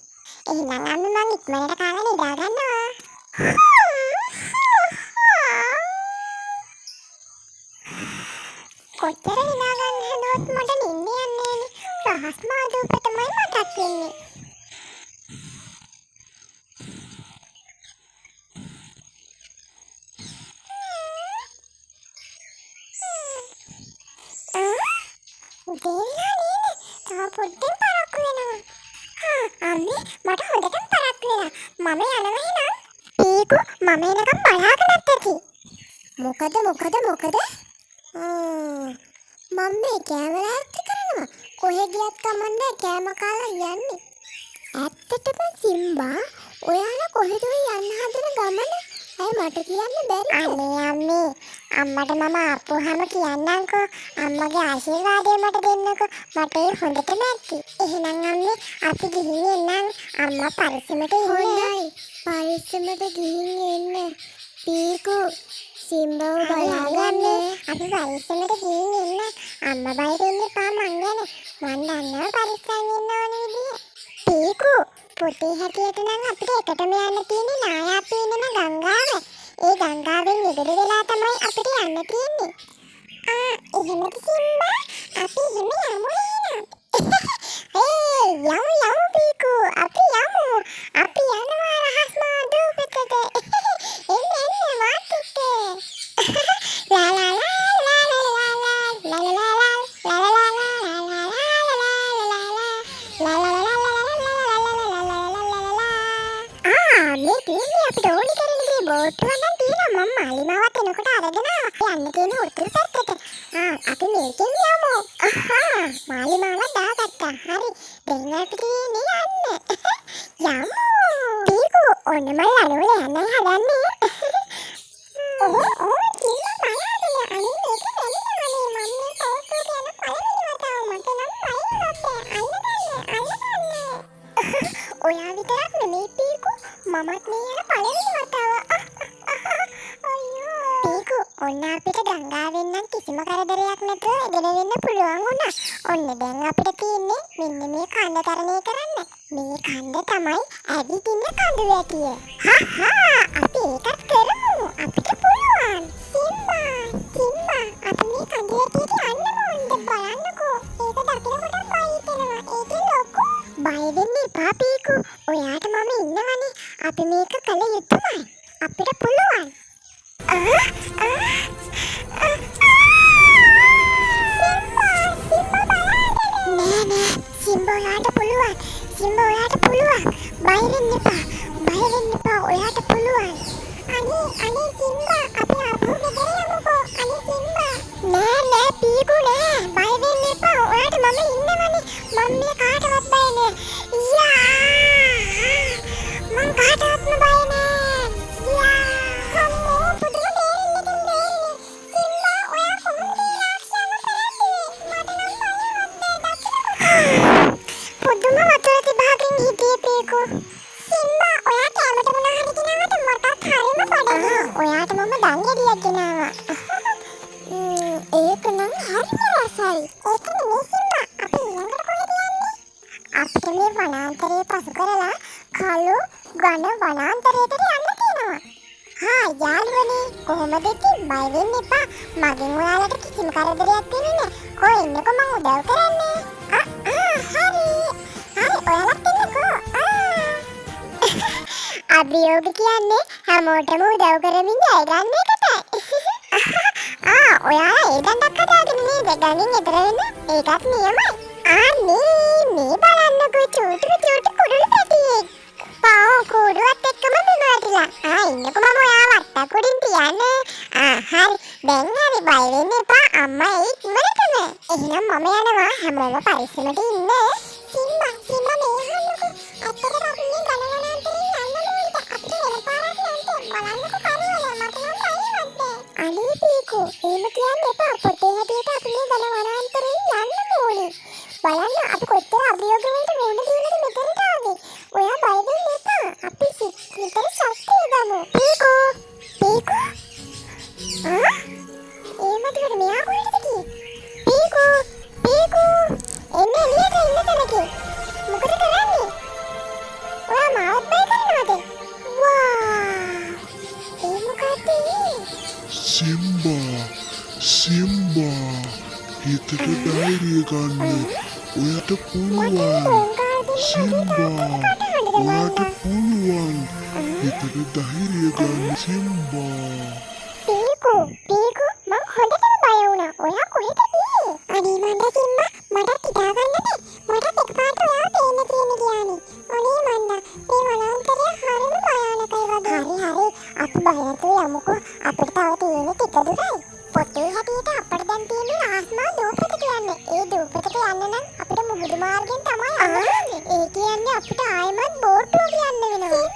එහෙනම් අම්මා මං ඉක්මනට කාලා නිදා ගන්නවා. කොච්චර නිදා ගන්න හැදුවත් මට නිින්න යන්නේ නෑනේ. රහස්මා දූපතමයි මතක් වෙන්නේ. තව පොඩ්ඩෙන් පරක්කු වෙනවා. අම්මේ මට හොඳටම පරක්කු වෙනවා. මම යනවා එහෙනම්. පීකු මම එනකම් බලාගෙනත් ඇති. මොකද මම මේ කෑම ලෑස්ති කරනවා. කොහෙ ගියත් කමන්නේ කෑම කාලා යන්නේ. ඇත්තටම සිම්බා ඔයාලා කොහෙද යන්න හදන ගමන? අය මට කියන්න බැරි. අනේ අම්මේ අම්මට මම ආපුවාම කියන්නම්කෝ. අම්මගේ ආශිර්වාදය මට දෙන්නකෝ. මට ඒ හොඳටම ඇති. එහෙනම් අම්මේ අපි ගිහින් එන්නම්. අම්මා පරිස්සමට ඉන්න. හොඳයි. පරිස්සමට ගිහින් එන්න. පීකු සිම්බාව බලාගන්න. අපි පරිස්සමට ගිහින් එන්න. අම්මා බය දෙන්න එපා මං ගැන. මං දන්නවා පරිස්සම් ඉන්න ඕන විදිය. පීකු පොතේ හැටියට නම් අපිට එකටම යන්න තියෙන්නේ නායාපේ නම ගංගාව. ඒ ගංගාවෙන් ගෙදර වෙලා තමයි අපිට යන්න තියෙන්නේ. එහෙමද සිම්බා? අපි එහෙම යමු එහෙනම්. යමු පීකු. අපි යමු. අපි යනවා රහස් මාදූපතට. එන්න මාත් එක්ක. ලා ලා ලා ලා ලා ලා ලා ලා මේ තියෙන්නේ අපිට ඕනි කරන දේ බෝට්ටුවක් නම් තියෙනවා. මම මාලිමාවත් එනකොට අරගෙන යන්න තියෙන උතුරු පැත්තට. අපි මේකෙන් යමු. මාලිමාවත් දාගත්තා. හරි. දැන් අපිට තියෙන්නේ යන්න. යමු. පීකු ඔන්න මම ලනුවල යන්න හදන්නේ. කිල්ලා බලන්න. අනේ මේක වැලිලානේ. මම මේ පොට්ටුවට යන පළවෙනි වතාව. මට නම් බය වුණා. ඔයා විතරක් නෙමෙයි පීකු. මමත් මේ යන පළවෙනි වතාව. අයියෝ. පීකු ඔන්න අපිට ගංගාවෙන් නම් කිසිම කරදරයක් නැතුව එගෙන වෙන්න පුළුවන් වුණා. ඔන්න දැන් අපිට තියෙන්නේ මෙන්න මේ කඳ තරණය කරන්න. මේ කඳ තමයි ඇවිදින්න කඳු වැටිය. අපි ඒකත් කරමු. අපිට පුළුවන්. සිම්බා අපි මේ කඳු වැටියට යන්න ඕනද බලන්නකෝ. ඒක දකිනකොට බය හිතෙනවා. ඒකේ ලොකු බය වෙන්න එපා පීකු. ඔයාට මම ඉන්නවනේ. අපි මේක කළ යුතුමයි. අපිට පුළුවන්. සිම්බා ඔයාට පුළුවන්. බය වෙන්න එපා. ඔයාට පුළුවන්. අනේ සිම්බා අපි අපෝ ගෙදර යමුකෝ. අනේ සිම්බා. නෑ පීකු නෑ. බය වෙන්න එපා. ඔයාට මම ඉන්නවනේ. මම මේ කාටවත් බය නෑ. මං කාටවත්ම බය නෑ. අම්මෝ පුදුම බේරෙන්න. සිම්බා ඔයා කොහොමද රාක්ෂසව කරන්නේ? මට නම් බයවත් නෑ. පුදුම වතුර තිබහකින් හිටියේ පීකු. සිම්බා ඔයා කැමට මොනවා හරි ගෙනාවට මටත් හරිම බඩගිනි. ඔයාට මම දංගෙඩියක් ගෙනාවා. ඒක නම් හරිම රසයි. ඒක නෙමෙයි සිම්බා. අපි ඊළඟට කොහෙද යන්නේ? අපිට මේ වනාන්තරය පසු කරලා කළු ඝන වනාන්තරයකට යන්න තියෙනවා. යාළුවනේ කොහොමද ඉතින් බය වෙන්න එපා. මගෙන් ඔයාලට කිසිම කරදරයක් වෙන්නේ නැහැ. කොහෙ ඉන්නකෝ මං උදව් කරන්නේ. හරි ඔයාලත් එන්නකෝ. අභියෝග කියන්නේ හැමෝටම උදව් කරමින් ජය ගන්න එකටයි. ඔයාලා ඒ දණ්ඩක් හදාගෙන නේද ගඟෙන් එතර වෙන? ඒකත් නියමයි. මේ බලන්නකෝ චූටි කුරුළු පැටියෙක්. පාව කුඩුවත් එක්කම බිම වැටිලා. ඉන්නකෝ මම ඔයාව අත්තක් උඩින් තියන්න. හරි. දැන් හරි බය වෙන්න එපා. අම්මා ඉක්මනටම. එහෙනම් මම යනවා. හැමෝම පරිස්සමට ඉන්න. සිම්බා මේ අහන්නකෝ. අත්තට අපි මේ ගණවනාන්තරේ යන්න ඕනද? අපිට වෙන පාරක් නැන්ද? බලන්නකෝ කරුවල මට නම් බයවත් නෑ. අනේ පීකු එහෙම කියන්න එපා. පොතේ හැටියට අපි මේ ගණවනාන්තරේ යන්න ඕනේ. බලන්න අපි කොච්චර අභියෝග වලට මුහුණ දීලාද මෙතනට ආවේ. ඔයා බය වෙන්න එපා. අපි විතර ශක්තිය ගමු. පීකු එහෙමද මෙයා කොහෙද ගියේ? පීකු එන්න එළියට ඉන්න තැනක. මොකද කරන්නේ? ඔයා මාවත් බය කරනවද? ඒ මොකද? සිම්බා හිතට ධෛර්යය ගන්න. ඔයාට පුළුවන්. සිම්බා ඔයාට පුළුවන්. හිතට ධෛර්යය ගන්න සිම්බා. පීකු මං හොඳටම බය වුණා. ඔයා කොහෙද ගියේ? අනේ මන්ද සිම්බා මටත් හිතා ගන්න බෑ. මටත් එකපාරට ඔයාව පේන්න ගියානේ. අනේ මන්ද මේ වනාන්තරය හරිම භයානකයි වගේ. හරි අපි බය නැතුව යමුකෝ. අපිට තව තියෙන්නේ ටික දුරයි. පොතේ හැටියට අපිට දැන් තියෙන්නේ රාස්මා දූපත කියන්නේ. ඒ දූපතට යන්න නම් අපිට මුහුදු මාර්ගෙන් තමයි යන්න ඕනේ. ඒ කියන්නේ අපිට ආයෙමත් බෝට්ටුවක යන්න වෙනවා.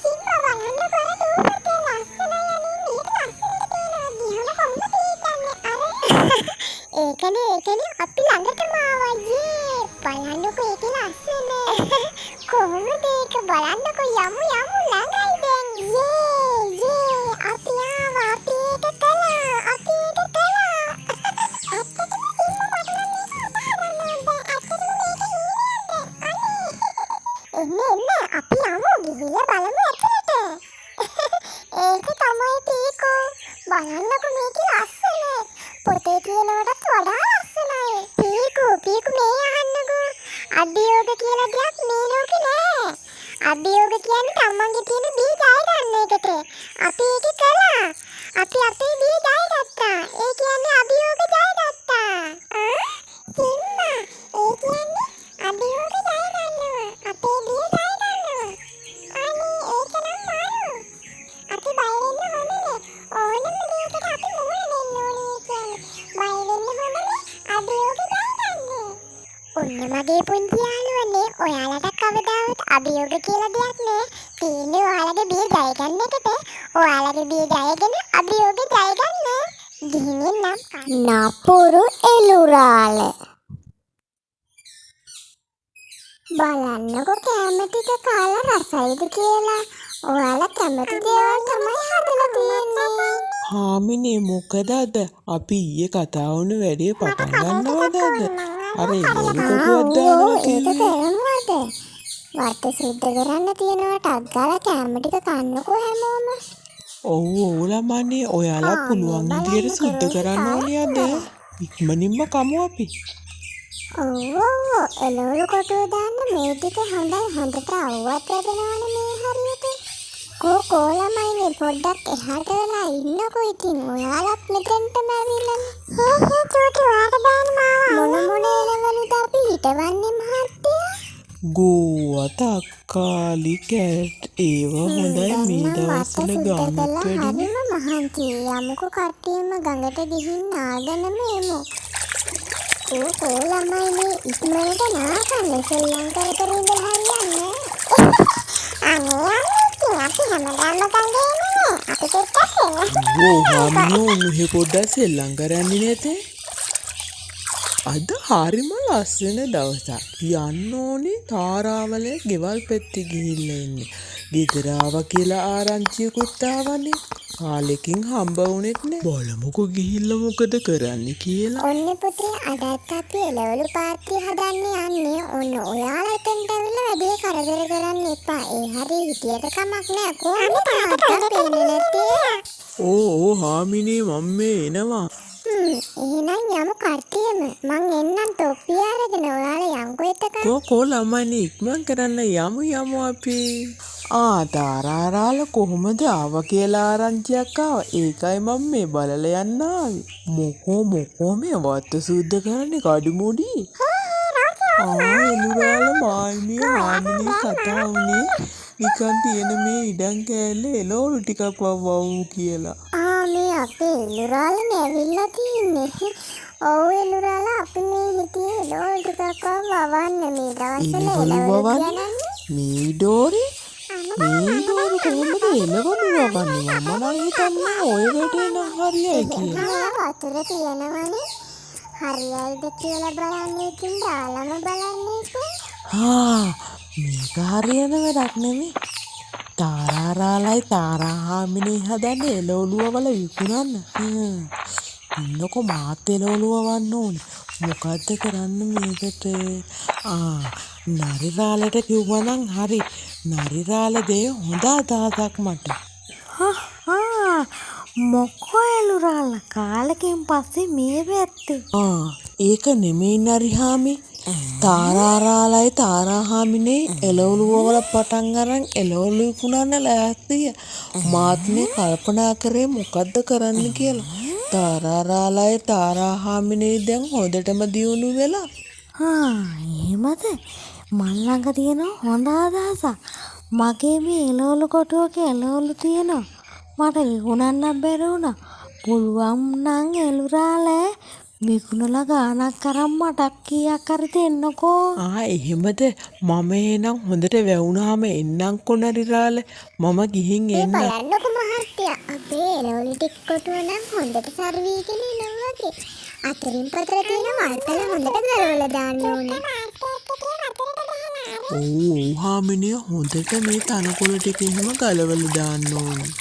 සිම්බා බලන්න කර දූපතේ ලස්සනයි. අනේ මේක ලස්සනට තියෙනවා. දිහාම කොහොමද තියෙන්නේ? ඒකනේ අපි ළඟටම ආවා. බලන්නකෝ ඒකේ ලස්සන. කොහොමද ඒක බලන්නකෝ යමු ළඟයි දැන්. අපි ආවා. අපි ඒක කළා. ඇත්තටම සිම්බා මට නම් මේක අතහරින්න බෑ. එන්න අපි යමු ගිහිල්ලා බලමු ඇතුළට. ඒක තමයි පීකු. බලන්නකෝ මේකේ ලස්සන. පොතේ තියෙනවටත් වඩා ලස්සනයි. පීකු මේ අහන්නකෝ. අභියෝග කියලා දෙයක් මේ ලෝකේ නෑ. අභියෝග කියන්නේ තමන්ගේ තියෙන බී ජය ගන්න එකට. අපි ඒක කළා. අපි අපේ බී ජය ගත්තා. ඒ කියන්නේ අභියෝග ජය ගත්තා. සිම්මා ඒ කියන්නේ අභියෝග ජය ගන්නවා. අපේ බී ජය ගන්නවා. අනේ ඒක නම් මාරු. අපි බය වෙන්න හොඳ නෑ. ඕනම දෙයකට අපි මුහුණ දෙන්න ඕනේ කියන්නේ. බය වෙන්න හොඳ නෑ. අභියෝග ජය ගන්න. ඔන්න මගේ පුංචි යාළුවනේ ඔයාලට කවදාවත් අභියෝග කියලා දෙයක් නෑ. තියෙන්නේ ඔයාලගේ බිය ජය ගන්න එකට. ඔයාලගේ බිය ජයගෙන අභියෝග ජය ගන්න. ගිහින් එන්නම්. නපුරු එළුරාල. බලන්නකෝ කැම ටික කාලා රසයිද කියලා. ඔයාලා කැමති දේවල් තමයි හදලා තියෙන්නේ. හාමිනේ මොකද අද අපි ඊයේ කතා වුණ වැඩේ පටන් ගන්නවද අද? අර එළවලු කොටුවක් දානවා ඒක කියන්නේ. කරමුද? වර්ත සුද්ධ කරන්න තියෙනවා ටක් ගාලා කැම ටික කන්නකෝ හැමෝම. ඔව් ඔව් ළමනේ ඔයාලා පුළුවන් විදියට සුද්ධ කරන්න ඕනේ අද. ඉක්මනින්ම කමු අපි. ඔව් එළවලු කොටුව දාන්න මේ ටික හොඳයි හොඳට අවුවත් වැදෙනවනේ මේ හරියට. කෝ ළමයි මේ පොඩ්ඩක් එහාට වෙලා ඉන්නකෝ ඉතින් ඔයාලත් මෙතෙන්ටම ඇවිල්ලානේ. චෝටි ඔයාට දාන්න මාව මොන එළවලුද අපි හිටවන්නේ මහත්තයා? ගෝවත අක්කාලි කැට් ඒව හොඳයි මේ දවස්වල ගානත් වැඩිනේ. හරිම මහන්සි යමුකෝ කට්ටියම ගඟට ගිහින් නාගෙන මේමු. කෝ ළමයි මේ ඉක්මනට නාකන්න සෙල්ලම් කර කර ඉඳලා හරියන්නේ. අනේ අපි හැමදාම ගඟේ ඉන්නේ. අපි දෙත්තක් එන්නේ. ඕ හාමිනෝ මෙහෙ පොඩ්ඩක් සෙල්ලම් කරන්නේ නැතේ. අද හරිම ලස්සන දවසක්. යන්න ඕනේ තාරාවලේ ගෙවල් පැත්තේ ගිහිල්ලා ඉන්න. ගෙදර ආවා කියලා ආරංචියකුත් ආවනේ. කාලෙකින් හම්බ වුණෙත් නෑ. බලමුකෝ ගිහිල්ලා මොකද කරන්නේ කියලා. ඔන්න පුතේ අදත් අපි එළවලු පාත්‍රය හදන්න යන්නේ. ඔන්න ඔයාලා එතනට ඇවිල්ලා වැඩේ කරදර කරන්න එපා. ඒ හරිය හිටියට කමක් නෑ. කොහොමද තාත්තා පේන්නේ නැත්තේ? ඕ හාමිනේ මම මේ එනවා. එහෙනම් යමු කට්ටියම. මං එන්නම් තොප්පිය අරගෙන ඔයාලා යන්කෝ එතක. කෝ ළමයිනේ ඉක්මන් කරන්න යමු අපි. තාරාරාල කොහොමද ආවා කියලා ආරංචියක් ආවා. ඒකයි මම මේ බලලා යන්න ආවේ. මොකෝ මේ වත්ත සුද්ධ කරන්නේ කඩුමුඩි. එළුරාල මායිමිය හාමිනේ කතා වුණේ නිකන් තියෙන මේ ඉඩම් කෑල්ලේ එළවලු ටිකක් වව්වව් කියලා. මේ අපේ එළුරාලනේ ඇවිල්ලා තියෙන්නේ. ඔව් එළුරාලා අපි මේ හිටියේ එළවලු ටිකක් වවන්න මේ දවස්වල එළවලු කියන්නේ. මේ ඩෝරේ කොහොමද එළවලු වවන්නේ? මම නම් හිතන්නේ ඔය වැඩේ නම් හරියයි කියලා. වතුර තියෙනවනේ. හරියයිද කියලා බලන්න ඉතින් දාලම බලන්න ඉතින්. මේක හරියන වැඩක් නෙමෙයි. තාරාරාලයි තාරා හාමිනේ හදන්නේ එළවලු වල විකුණන්න. ඉන්නකො මාත් එළවලු වවන්න ඕනේ. මොකද්ද කරන්න මේකට? නරිරාලට කිව්වනම් හරි. නරිරාල දෙය හොඳ අදහසක් මට. මොකෝ එළුරාල කාලෙකින් පස්සේ මේ පැත්තේ. ඒක නෙමෙයි නරිහාමි. තාරාරාලයි තාරාහාමිනේ එළවලු වල පටන් අරන් එළවලු විකුණන්න ලෑස්තිය. මාත් මේ කල්පනා කරේ මොකද්ද කරන්න කියලා. තාරාරාලයි තාරාහාමිනේ දැන් හොඳටම දියුණු වෙලා. එහෙමද? මල් ළඟ තියෙන හොඳ අදහසක්. මගේ මේ එළවලු කොටුවක එළවලු තියෙනවා. මට විකුණන්න බැරි වුණා. පුළුවන් නම් එළුරාලේ විකුණලා ගානක් අරන් මටත් කීයක් හරි දෙන්නකෝ. එහෙමද? මම එහෙනම් හොඳට වැවුනාම එන්නම්කො නරිරාල. මම ගිහින් එන්න. බලන්නකෝ මහත්තයා අපේ එළවලු ටික කොටුව නම් හොඳට සර්වීගෙන එනවා වගේ. අතරින් පතර තියෙන මල්පල හොඳට ගලවලා දාන්න ඕනේ. ඔව් හාමිනේ හොඳට මේ තනකොළ ටික එහෙම ගලවලා දාන්න ඕනේ.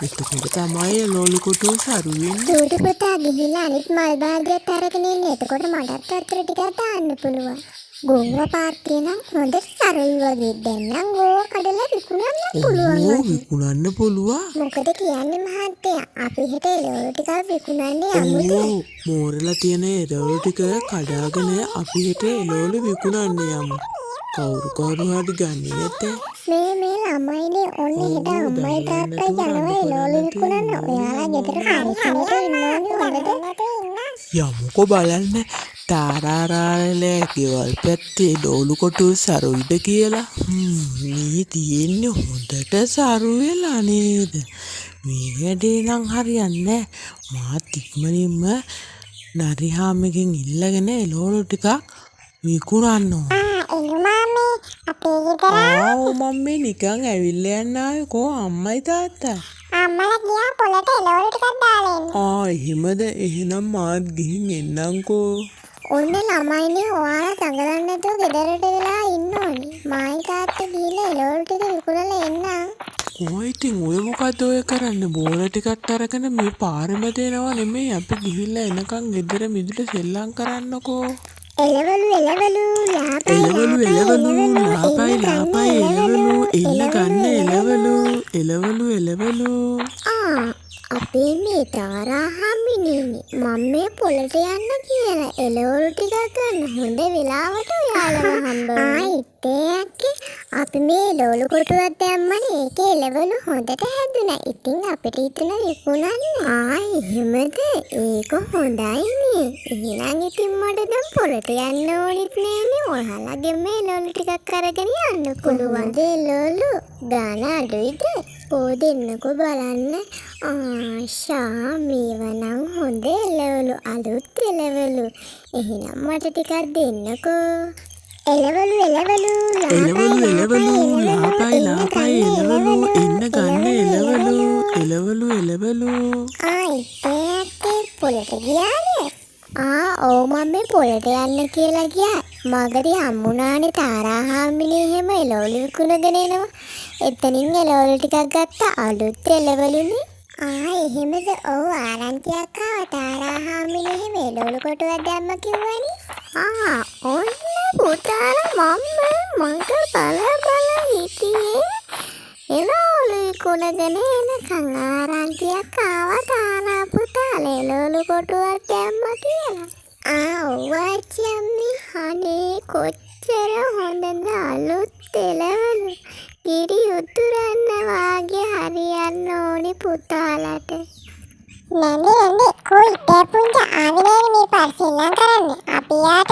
එතකොට තමයි එළවලු කොටුව සරු වෙන්නේ. චූටි පුතා ගිහිල්ලා අනිත් මල් බාගයත් අරගෙන එන්න. එතකොට මටත් අතර ටිකක් දාන්න පුළුවන්. ගෝව පාත්‍රය නම් හොඳට සරයි වගේ. දැන් නම් ගෝව කඩලා විකුණන්න පුළුවන් ඕ වගේ. විකුණන්න පුළුවන්. මොකද කියන්නේ මහත්තයා, අපි හෙට එළවලු ටිකක් විකුණන්න යමුද? ඕ මෝරලා තියෙන එළවලු ටික කඩාගෙන අපි හෙට එළවලු විකුණන්න යමු. කවුරු හරි ගන්නේ නැත්තේ. මේ ළමයිනේ ඔන්න හෙට අම්මයි තාත්තයි යනවා එළවලු විකුණන්න. ඔයාලා ගෙදර පරිස්සමට ඉන්න ඕනේ වලද? යමුකෝ බලන්න තාරාරාලේ ගෙවල් පැත්තේ ඩෝලු කොටු සරුයිද කියලා. මේ තියෙන්නේ හොඳට සරු වෙලා නේද? මේ වැඩේ නම් හරියන්නේ නැහැ. මාත් ඉක්මනින්ම නරිහාමගෙන් ඉල්ලගෙන එළවලු ටිකක් විකුණන්න ඕන. එළු මාමේ අපේ ගෙදර මම මේ නිකන් ඇවිල්ලා යන්න ආවේ කෝ අම්මයි තාත්තා. අම්මලා ගියා පොලට එළවලු ටිකක් දාලා එන්න. එහෙමද? එහෙනම් මාත් ගිහින් එන්නම්කෝ. ඔන්න ළමයිනේ ඔයාලා දඟලන්න නැතුව ගෙදරට වෙලා ඉන්න ඕනේ. මායි තාත්තා ගිහලා එළවලු ටික විකුණලා එන්නම්. ඉතින් ඔය මොකද ඔය කරන්නේ? බෝල ටිකක් අරගෙන මේ පාරෙම දෙනවා නෙමෙයි. අපි ගිහිල්ලා එනකන් ගෙදර මිදුල සෙල්ලම් කරන්නකෝ. එළවලු ලාපයි එන්න ගන්න එළවලු. අපේ මේ තාරා හම්බිනේනේ. මම මේ පොලට යන්න කියලා එළවලු ටිකක් ගන්න හොඳ වෙලාවට ඔයාලව හම්බ වුණා. අපි මේ එළවලු කොටුවක් දැම්මනේ. ඒකේ එළවලු හොඳට හැදුනා. ඉතින් අපිට ඉතන විකුණන්න. එහෙමද? ඒක හොඳයිනේ. එහෙනම් ඉතින් මට දැන් පොලට යන්න ඕනෙත් නෑනේ. ඔයාලගෙම එළවලු ටිකක් අරගෙන යන්න පුළුවන්. එළවලු ගාන අඩුයිද? දෙන්නකෝ බලන්න. මේවනම් හොඳ එළවලු, අලුත් එළවලු. එහෙනම් මට ටිකක් දෙන්නකෝ. එළවලු ලාපයි එන්න ගන්න එළවලු. ඉතින් පොලට ගියානේ. ඔව් මම මේ පොලට යන්න කියලා ගියා. මගදී හම්බුණානේ තාරා හාමිනේ එහෙම එළවලු විකුණගෙන එනවා. එතනින් එළවලු ටිකක් ගත්තා. අලුත් එළවලුනේ. එහෙමද? ඔව් ආරංචියක් ආවා. තාරා හාමිනේ එහෙම එළවලු කොටුවක් දැම්ම කිව්වනේ. ඔන්න පුතාලා මට බල හිටියේ. එළවලු විකුණගෙන එනකන් ආරංචියක් ආවා තාරා පුතාලා එළවලු කොටුවක් දැම්ම කියලා. ඔව් අච්චම්මි. අනේ කොච්චර හොඳද අලුත් එළවලු. කිරි උතුරන්න වාගේ හරියන්න ඕනේ පුතාලට. නෑ කොයි තේපුන්ට ආවිනේ මේ පරිසෙල්ලම් කරන්නේ. අපි යාට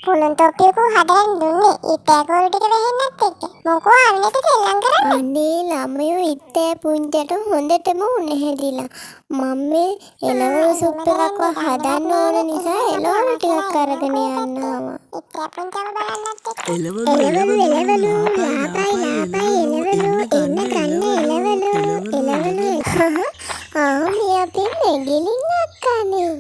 පුලුන් තොප්පියක හදලා දුන්නේ. ඉතේකෝල් ටික වෙහෙන්නත් එක්ක. මොකෝ ආවිනේට සෙල්ලම් කරන්නේ. අනේ ළමයෝ ඉතේ පුංචට හොඳටම උණ හැදිලා. මම මේ එළවලු සුප් එකක් හදන්න ඕන නිසා එළවලු ටිකක් අරගෙන යනවා. ඉතේ පුංචව බලන්නත් එක්ක. එළවලු ලාපයි එන්න ගන්න එළවලු. මේ අපි මෙගිලින් අක්කනේ.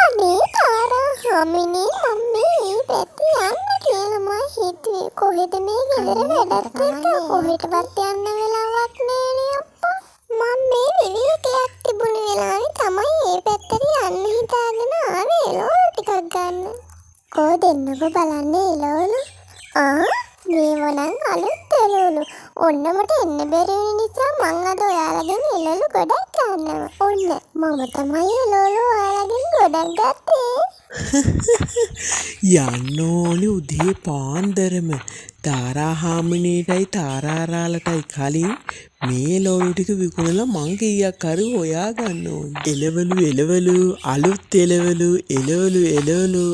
අනේ තාරා හාමිනේ මම්මේ පැත්තේ යන්න කියලා මම හිතුවේ. කොහෙද මේ ගෙදර වැඩක් නැත්නම් කොහෙටවත් යන්න වෙලාවක් නෑනේ අප්පා. මම මේ විවිධයක් තිබුණ වෙලාවේ තමයි මේ පැත්තට යන්න හිතාගෙන ආවේ එළවලු ටිකක් ගන්න. දෙන්නකෝ බලන්න එළවලු. මේවනම් අලුත් එළවලු. ඔන්න මට එන්න බැරි වෙන නිසා මං අද ඔයාලගෙන් එළවලු ගොඩක් ගන්නවා. ඔන්න මම තමයි එළවලු ඔයාලගෙන් ගොඩක් ගත්තේ. යන්න ඕනේ උදේ පාන්දරම. තාරා හාමිනේටයි තාරාරාලටයි කලින් මේ එළවලු ටික විකුණලා මං කීයක් හරි හොයා ගන්න ඕනේ. එළවලු අලුත් එළවලු.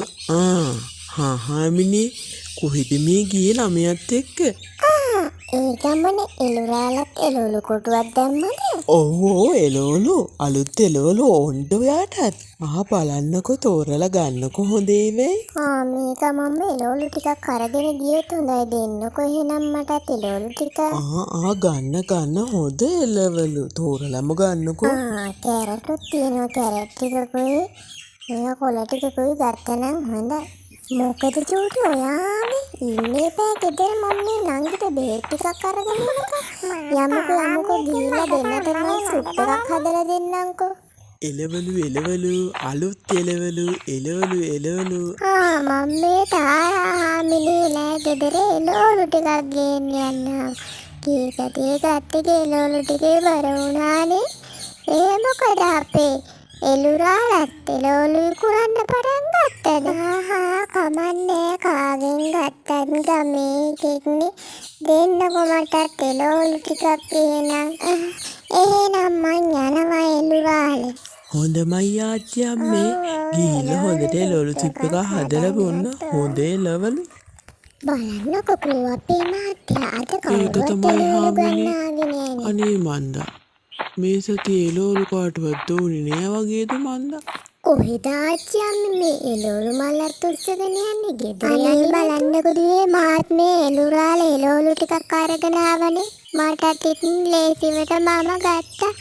හාමිනේ කොහෙද මේ ගියේ ළමයාත් එක්ක? ඒ ගමනේ එළුරාලත් එළවලු කොටුවක් දැම්මද? ඔව් එළවලු අලුත් එළවලු ඕන්න ඔයාටත්. බලන්නකෝ තෝරලා ගන්නකෝ හොඳේ වෙයි. මේක මම එළවලු ටිකක් අරගෙන ගියොත් හොඳයි. දෙන්නකෝ එහෙනම් මටත් එළවලු ටික. ගන්න හොඳ එළවලු තෝරලාම ගන්නකෝ. කැරට්ටුත් තියෙනවා. කැරට් ටිකකුයි මේ කොළ ටිකකුයි ගත්තනම් හොඳයි. මොකද චූටි ඔයාගේ ඉන්නේ පෑ ගෙදර මම මේ නංගිට බේත් ටිකක් අරගෙන යමුකෝ ගිහිල්ලා දෙන්නට මම සුප් එකක් හදලා දෙන්නම්කෝ. එලවලු අලුත් එලවලු මම මේ තාරා මිලිලා ගෙදර එළවලු ටිකක් ගේන්න යනවා. කීකටේ ගත්තේ එළවලු ටිකේ බර වුණානේ. ඒ මොකද අපේ එළුරාලත් එළවලු විකුණන්න පටන් ගත්තද? කමන්නේ කාගෙන් ගත්තත් ගමේ කෙක්නේ දෙන්නකො මටත් එළවලු ටිකක් එහෙනම්. එහෙනම් මං යනවා එළුරාලේ. හොඳමයි ආච්චි අම්මේ ගිහිල්ලා හොඳට එළවලු චිප් එක හදලා බොන්න. හොඳ එළවලු. බලන්නකො කෝ අපේ මාත්‍යා අද ඒක කවුරුත් තමයි එළවලු හාමිනේ. ගන්නාගෙන යන්නේ. අනේ මන්දා මේ සතියේ එළවලු කාටවත් දුන්නේ නෑ වගේද මන්දා. කොහෙද ආච්චි අම්මේ මේ එළවලු මල්ලත් උස්සගෙන යන්නේ ගෙදර? අනේ බලන්නකො දුවේ මාත් මේ එළුරාලේ එළවලු ටිකක් අරගෙන ආවනේ. මටත් ඉතින් ලේසිවට මම ගත්තා.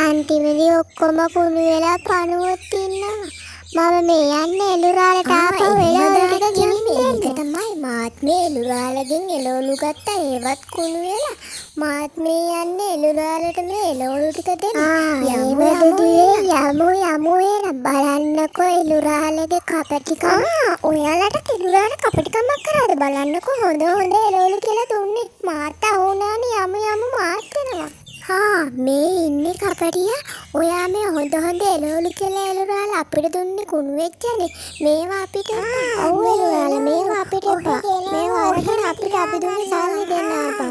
අන්තිමේදී ඔක්කොම කුණු වෙලා පණුවොත් ඉන්නවා. මම මේ යන්නේ එළුරාලට ආපහු එළවලු ටික ගෙනින්න. ඒක තමයි මාත් මේ එළුරාලගෙන් එළවලු ගත්තා. ඒවත් කුණු වෙලා. මාත් මේ යන්නේ එළුරාලට මේ එළවලු ටික දෙන්න. යමු එන බලන්නකෝ එළුරාලගේ කපටිකම. ඔයාලට එළුරාල කපටිකමක් කරාද? බලන්නකෝ හොඳ එළවලු කියලා දුන්නේ. මාත් අහුණානේ යමු මාත් එනවා. මේ ඉන්නේ කපටියා. ඔයා මේ හොඳ එළවලු කියලා එළුරාල අපිට දුන්නේ කුණු වෙච්චනේ. මේවා අපිට ඔව් එළුරාල මේවා අපිට එපා. මේවා අරගෙන අපිට අපි දුන්නේ සල්ලි දෙන්න ආපහු.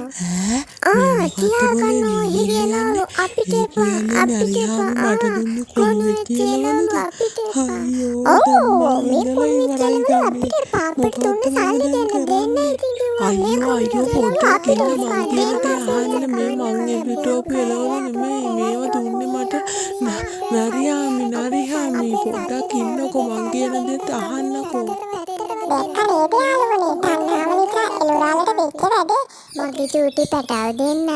තියාගන්න හිරියනවලු අපිට එපා. මට දුන්නේ කුණු වෙච්ච එළවලුද? ඔව් මේ කුණු වෙච්ච එළවලු අපිට එපා. අපිට දුන්නේ සල්ලි දෙන්න ඉතින් අයියෝ පොඩ්ඩක් ඉන්න මං කියනට අහන්න මේ මං එපිටෝපු එළවලු නෙමෙයි මේවා දුන්නේ මට නරියාමි පොඩ්ඩක් ඉන්නකෝ මං කියන දේත් අහන්නකෝ. මගේ චූටි පැටව දෙන්න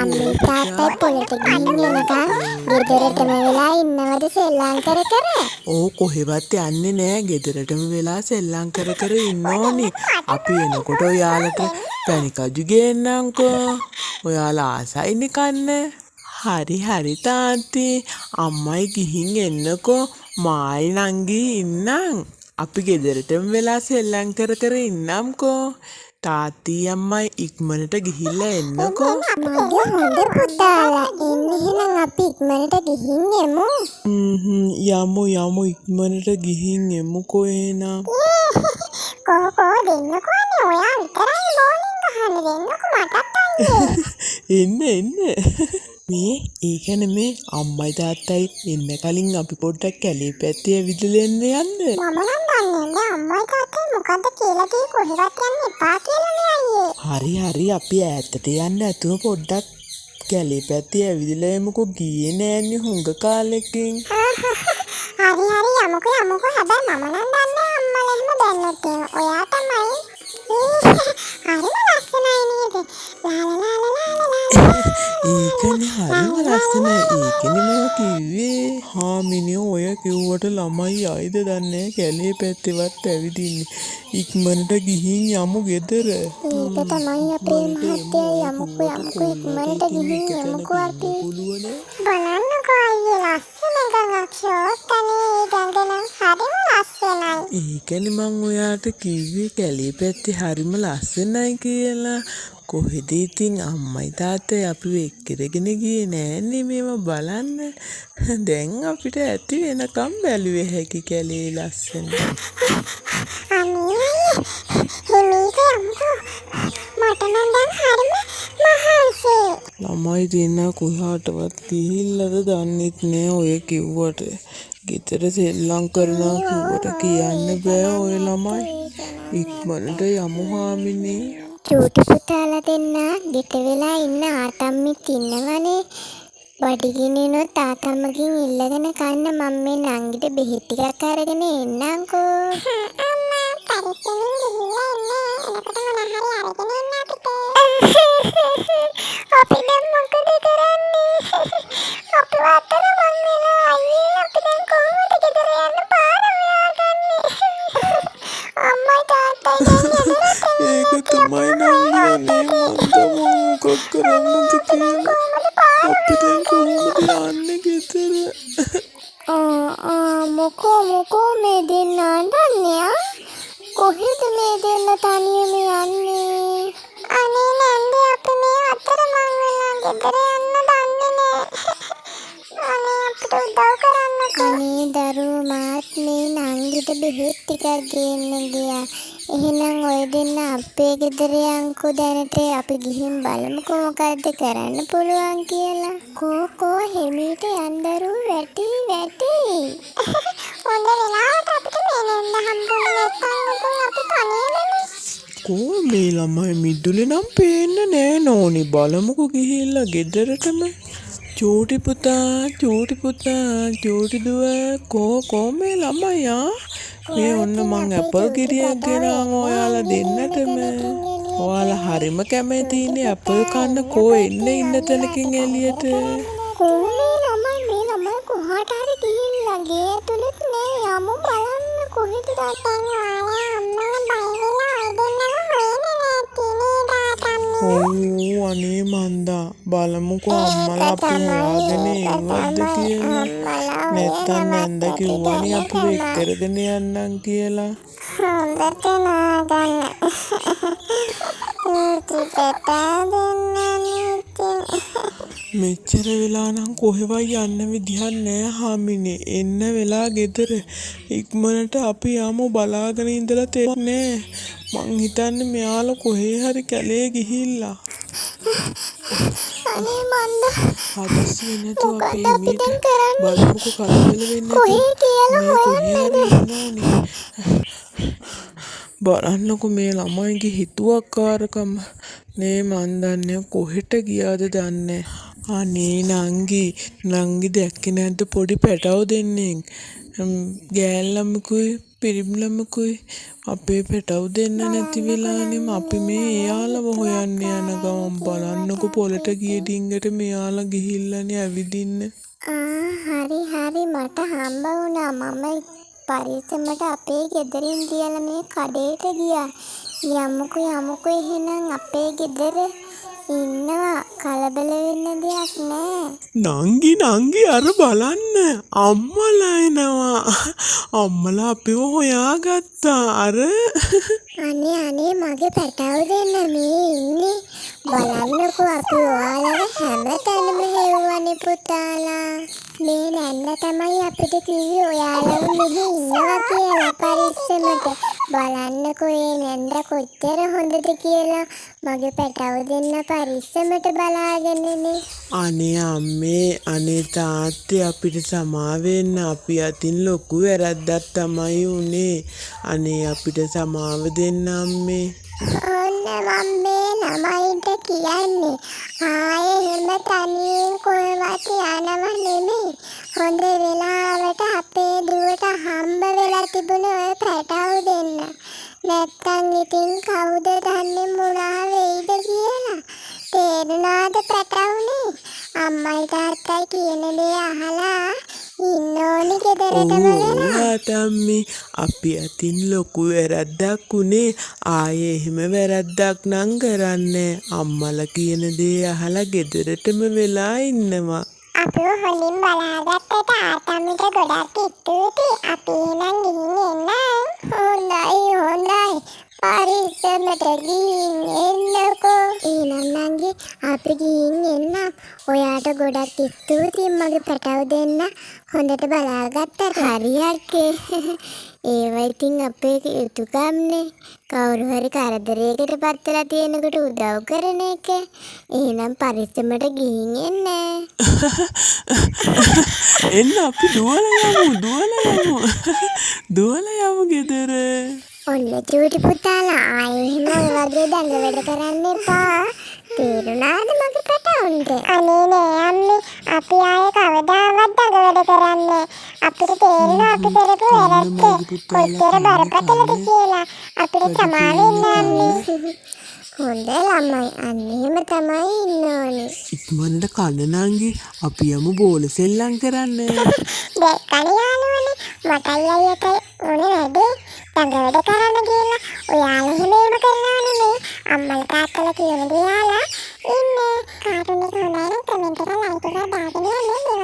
අම්මේ තාත්තයි පොලට ගිහින් එනකම් ගෙදරටම වෙලා ඉන්නවද සෙල්ලම් කර කර? ඕ කොහෙවත් යන්නේ නෑ ගෙදරටම වෙලා සෙල්ලම් කර ඉන්න ඕනි. අපි එනකොට ඔයාලට පැණිකජු ගේන්නම්කෝ. ඔයාලා ආසයිනේ කන්න. හරි තාත්ති අම්මයි ගිහින් එන්නකෝ. මායි නංගි ඉන්නම්. අපි ගෙදරටම වෙලා සෙල්ලම් කර ඉන්නම්කෝ. තාත්ති අම්මයි ඉක්මනට ගිහිල්ලා එන්නකෝ. මගේ හොඳ පුතාලා එන්නේ එහෙනම් අපි ඉක්මනට ගිහින් එමු. යමු ඉක්මනට ගිහින් එමුකෝ එහෙනම්. කෝ දෙන්නකෝ නේ ඔයා විතරයි බෝලින් ගහන්න දෙන්නකෝ මටත් එන්න මේ ඒකන මේ අම්මයි තාත්තයි එන්න කලින් අපි පොඩ්ඩක් කැලේ පැත්තේ ඇවිදලා එන්න යන්න. මම නම් දන්නේ නැහැ අම්මයි තාත්තයි මොකද්ද කියලා කී කොහෙවත් යන්න එපා කියලා නේ අයියේ. හරි අපි ඈතට යන්න ඇතුව පොඩ්ඩක් කැලේ පැත්තේ ඇවිදලා එමුකෝ ගියේ නෑනේ හුඟ කාලෙකින්. හරි යමුකෝ හැබැයි මම නම් දන්නේ අම්මලා එහෙම දැන්නත් ඔයා තමයි. හරිම ලස්සනයි නේද? ඒකනේ හරිම ලස්සනයි. ඒකනේ මම කිව්වේ. හාමිනේ ඔය කිව්වට ළමයි ආයිද දන්නේ කැලේ පැත්තේවත් ඇවිදින්නේ. ඉක්මනට ගිහින් යමු ගෙදර. ඒක තමයි අපේ මහත්තයා යමුකෝ ඉක්මනට ගිහින් යමුකෝ අපි. බලන්නකෝ අයියේ ලස්සන ගඟක් ෂෝට්ටනේ ගඟනම් හරිම ලස්සනයි. ඒකනේ මං ඔයාට කිව්වේ කැලේ පැත්තේ හරිම ලස්සනයි කියලා. කොහෙද ඉතින් අම්මයි තාත්තයි අපිව එක්කරගෙන ගියේ නෑනේ මේව බලන්න. දැන් අපිට ඇති වෙනකම් බැලුවේ හැකි කැලේ ලස්සන. අනේ හිමීට යමුකෝ. මට නම් දැන් හරිම මහන්සි. ළමයි දෙන්න කොහාටවත් ගිහිල්ලාද දන්නෙත් නෑ ඔය කිව්වට. ගෙදර සෙල්ලම් කරනවා කිව්වට කියන්න බෑ ඔය ළමයි. ඉක්මනට යමු හාමිනේ. චූටි පුතාලා දෙන්න ගෙට වෙලා ඉන්න ආතම්මිත් ඉන්නවනේ. බඩගිනිනොත් තාත්තම්මගෙන් ඉල්ලගෙන කන්න මම මේ නංගිට බෙහෙත් ටිකක් අරගෙන එන්නම්කෝ. අම්මා පරිස්සමෙන් ගිහිල්ලා එන්න. එනකොට මොනවා හරි අරගෙන එන්න අපිට. අපි දැන් මොකද කරන්නේ? අපි වතර මං වෙලා අයියේ අපි දැන් කොහොමද ගෙදර යන්න පාර හොයාගන්නේ? අම්මයි තාත්තයි ඒක තමයි නංගිනේ මන්ද මොකක් කරන්නද කියලා. අපි දැන් කොහොමද යන්නේ ගෙදර? කොමුකෝ මේ දෙන්න අඬන්නේ? කොහෙද මේ දෙන්න තනියම යන්නේ? අනේ නන්දි අපි මේ අතරමං වෙලා ගෙදර යන්න දන්නේ නෑ. අනේ අපිට උදව් කරන්නකෝ. අනේ දරුවෝ මාත් මේ නංගිට බෙහෙත් ටිකක් ගේන්න ගියා. එහෙනම් ඔය දෙන්න අපේ ගෙදර යන්කෝ දැනට අපි ගිහින් බලමුකෝ මොකද්ද කරන්න පුළුවන් කියලා. කෝ හිමීට යන්න දරුවෝ වැටි. හොඳ වෙලාවට අපිට මේ නන්ද හම්බුනේ නැත්නම් අපි තනියමනේ. කෝ මේ ළමයි මිදුලේ නම් පේන්න නෑ නෝනි. බලමුකෝ ගිහිල්ලා ගෙදරටම. චූටි දුව කෝ මේ ළමයා මේ ඔන්න මං ඇපල් ගෙඩියක් ගෙනාවා ඔයාලා දෙන්නටම. ඔයාලා හරිම කැමතිනේ ඇපල් කන්න. කෝ එන්න ඉන්න තැනකින් එළියට. කෝ මේ ළමයි කොහාට හරි ගිහිල්ලා ගේ ඇතුළෙත් නෑ. යමු බලන්න කොහෙද දාතන් ආවා. අම්මලා බය වෙලා දෙන්නම හොයන්නේ නැති නේද තාත්තන්නේ. අනේ මන්දා බලමුකෝ අම්මලා අපි හොයාගෙන ඉන්නවද කියලා. නැත්තම් නැන්ද කිව්වනේ අපි වෙක් කරගෙන යන්නම් කියලා. හොඳට නාගන්න. මෙච්චර වෙලා නම් කොහෙවත් යන්න විදිහක් නෑ හාමිනේ. එන්න වෙලා ගෙදර. ඉක්මනට අපි යමු. බලාගෙන ඉඳලා තේරෙන්නේ නෑ. මං හිතන්නේ මෙයාලා කොහේ හරි කැලේ ගිහිල්ලා. අනේ මන්ද හදිස්සිය නැතුව අපි හිමීට බලමුකෝ කලබල වෙන්නේ කොහේ කියලා හොයන්නද? බලන්නකෝ මේ ළමයිගේ හිතුවක්කාරකම. නේ මන් දන්නේ කොහෙට ගියාද දන්නේ. අනේ නංගි දැක්කේ නැද්ද පොඩි පැටව දෙන්නෙක්. ගෑල්ලමකුයි පිරිමිලමකුයි අපේ පැටව දෙන්න නැති වෙලානේ අපි මේ එයාලව හොයන්න යන ගමන් බලන්නකෝ පොලට ගිය ඩිංගට මෙයාලා ගිහිල්ලානේ ඇවිදින්න. හරි මට හම්බ වුණා. මම පරිස්සමට අපේ ගෙදරින් කියලා මේ කඩේට ගියා. යමුකෝ එහෙනම් අපේ ගෙදර ඉන්නවා. කලබල වෙන්න දෙයක් නෑ. නංගි අර බලන්න අම්මලා එනවා. අම්මලා අපිව හොයාගත්තා. අර අනේ මගේ පැටව දෙන්න මේ ඉන්නේ. බලන්නකෝ අපි ඔයාලව හැමතැනම හෙව්වනේ පුතාලා. මේ නැන්න තමයි අපිට කිව්වේ ඔයාලව මෙහි ඉන්නවා කියලා පරිස්සමට. බලන්නකෝ ඒ නැන්ද කොච්චර හොඳද කියලා. මගේ පැටව දෙන්න පරිස්සමට බලාගෙනනේ. අනේ අම්මේ අනේ තාත්තේ අපිට සමා වෙන්න. අපි අතින් ලොකු වැරද්දක් තමයි උනේ. අනේ අපිට සමාව දෙන්න අම්මේ. ඔන්න මම මේ ළමයින්ට කියන්නේ ආයේ හැම තනියෙන් කොහෙවත් යනව නෙමෙයි. හොඳ වෙලාවට අපේ දුවට හම්බ වෙලා තිබුණ ඔය පැටව දෙන්න. නැත්තම් ඉතින් කවුද දන්නේ මොනවා වෙයිද කියලා. තේරුණාද පැටවුනේ? අම්මයි තාත්තයි කියන දේ අහලා ඉන්න ඕනි ගෙදරටම වෙලා. අපි අතින් ලොකු වැරද්දක් උනේ. ආයේ එහෙම වැරද්දක් නම් කරන්නේ. අම්මලා කියන දේ අහලා ගෙදරටම වෙලා ඉන්නවා. අපි හොඳින් බලාගත්ත තාත්තමිට ගොඩක් ස්තුතියි. අපි එහෙනම් ගිහින් එන්නම්. හොඳයි. පරිස්සමට ගිහින් එන්නකෝ. එහෙනම් නංගි අපි ගිහින් එන්නම්. ඔයාට ගොඩක් ස්තුතියි මගේ පැටව දෙන්න. හොඳට බලාගත්තට. හරි අක්කේ. ඒව ඉතින් අපේ යුතුකම්නේ. කවුරු හරි කරදරයකට පත් වෙලා තියෙනකොට උදව් කරන එක. එහෙනම් පරිස්සමට ගිහින් එන්න. එන්න අපි දුවලා යමු ගෙදර. ඔන්න චූටි පුතාලා ආයේ එහෙම ඔය වගේ දඟ වැඩ කරන්න එපා. තේරුණාද මගේ පැටවුන්ට? අනේ නෑ අම්මේ අපි ආයේ කවදාවත් දඟ වැඩ කරන්නේ. අපිට තේරෙනවා අපි කරපු වැරද්ද කොච්චර බරපතලද කියලා. අපිට සමා වෙන්න අම්මේ. හොඳ ළමයි අන්න එහෙම තමයි ඉන්න ඕනේ. ඉක්මනට කන්න නංගි අපි යමු බෝල සෙල්ලම් කරන්න. දැක්කනේ යාළුවනේ මටයි අයියටයි ඕනේ වැඩේ දඟ වැඩ කරන්න කියලා. ඔයාලා එහෙම කරනවා නෙමෙයි. අම්මලා තාත්තලා කියන දේ යාලා ඉන්නේ. කාටුන් එක හොඳයි නම් කමෙන්ට් එකක් ලයික් එකක් දාගෙන යන්න.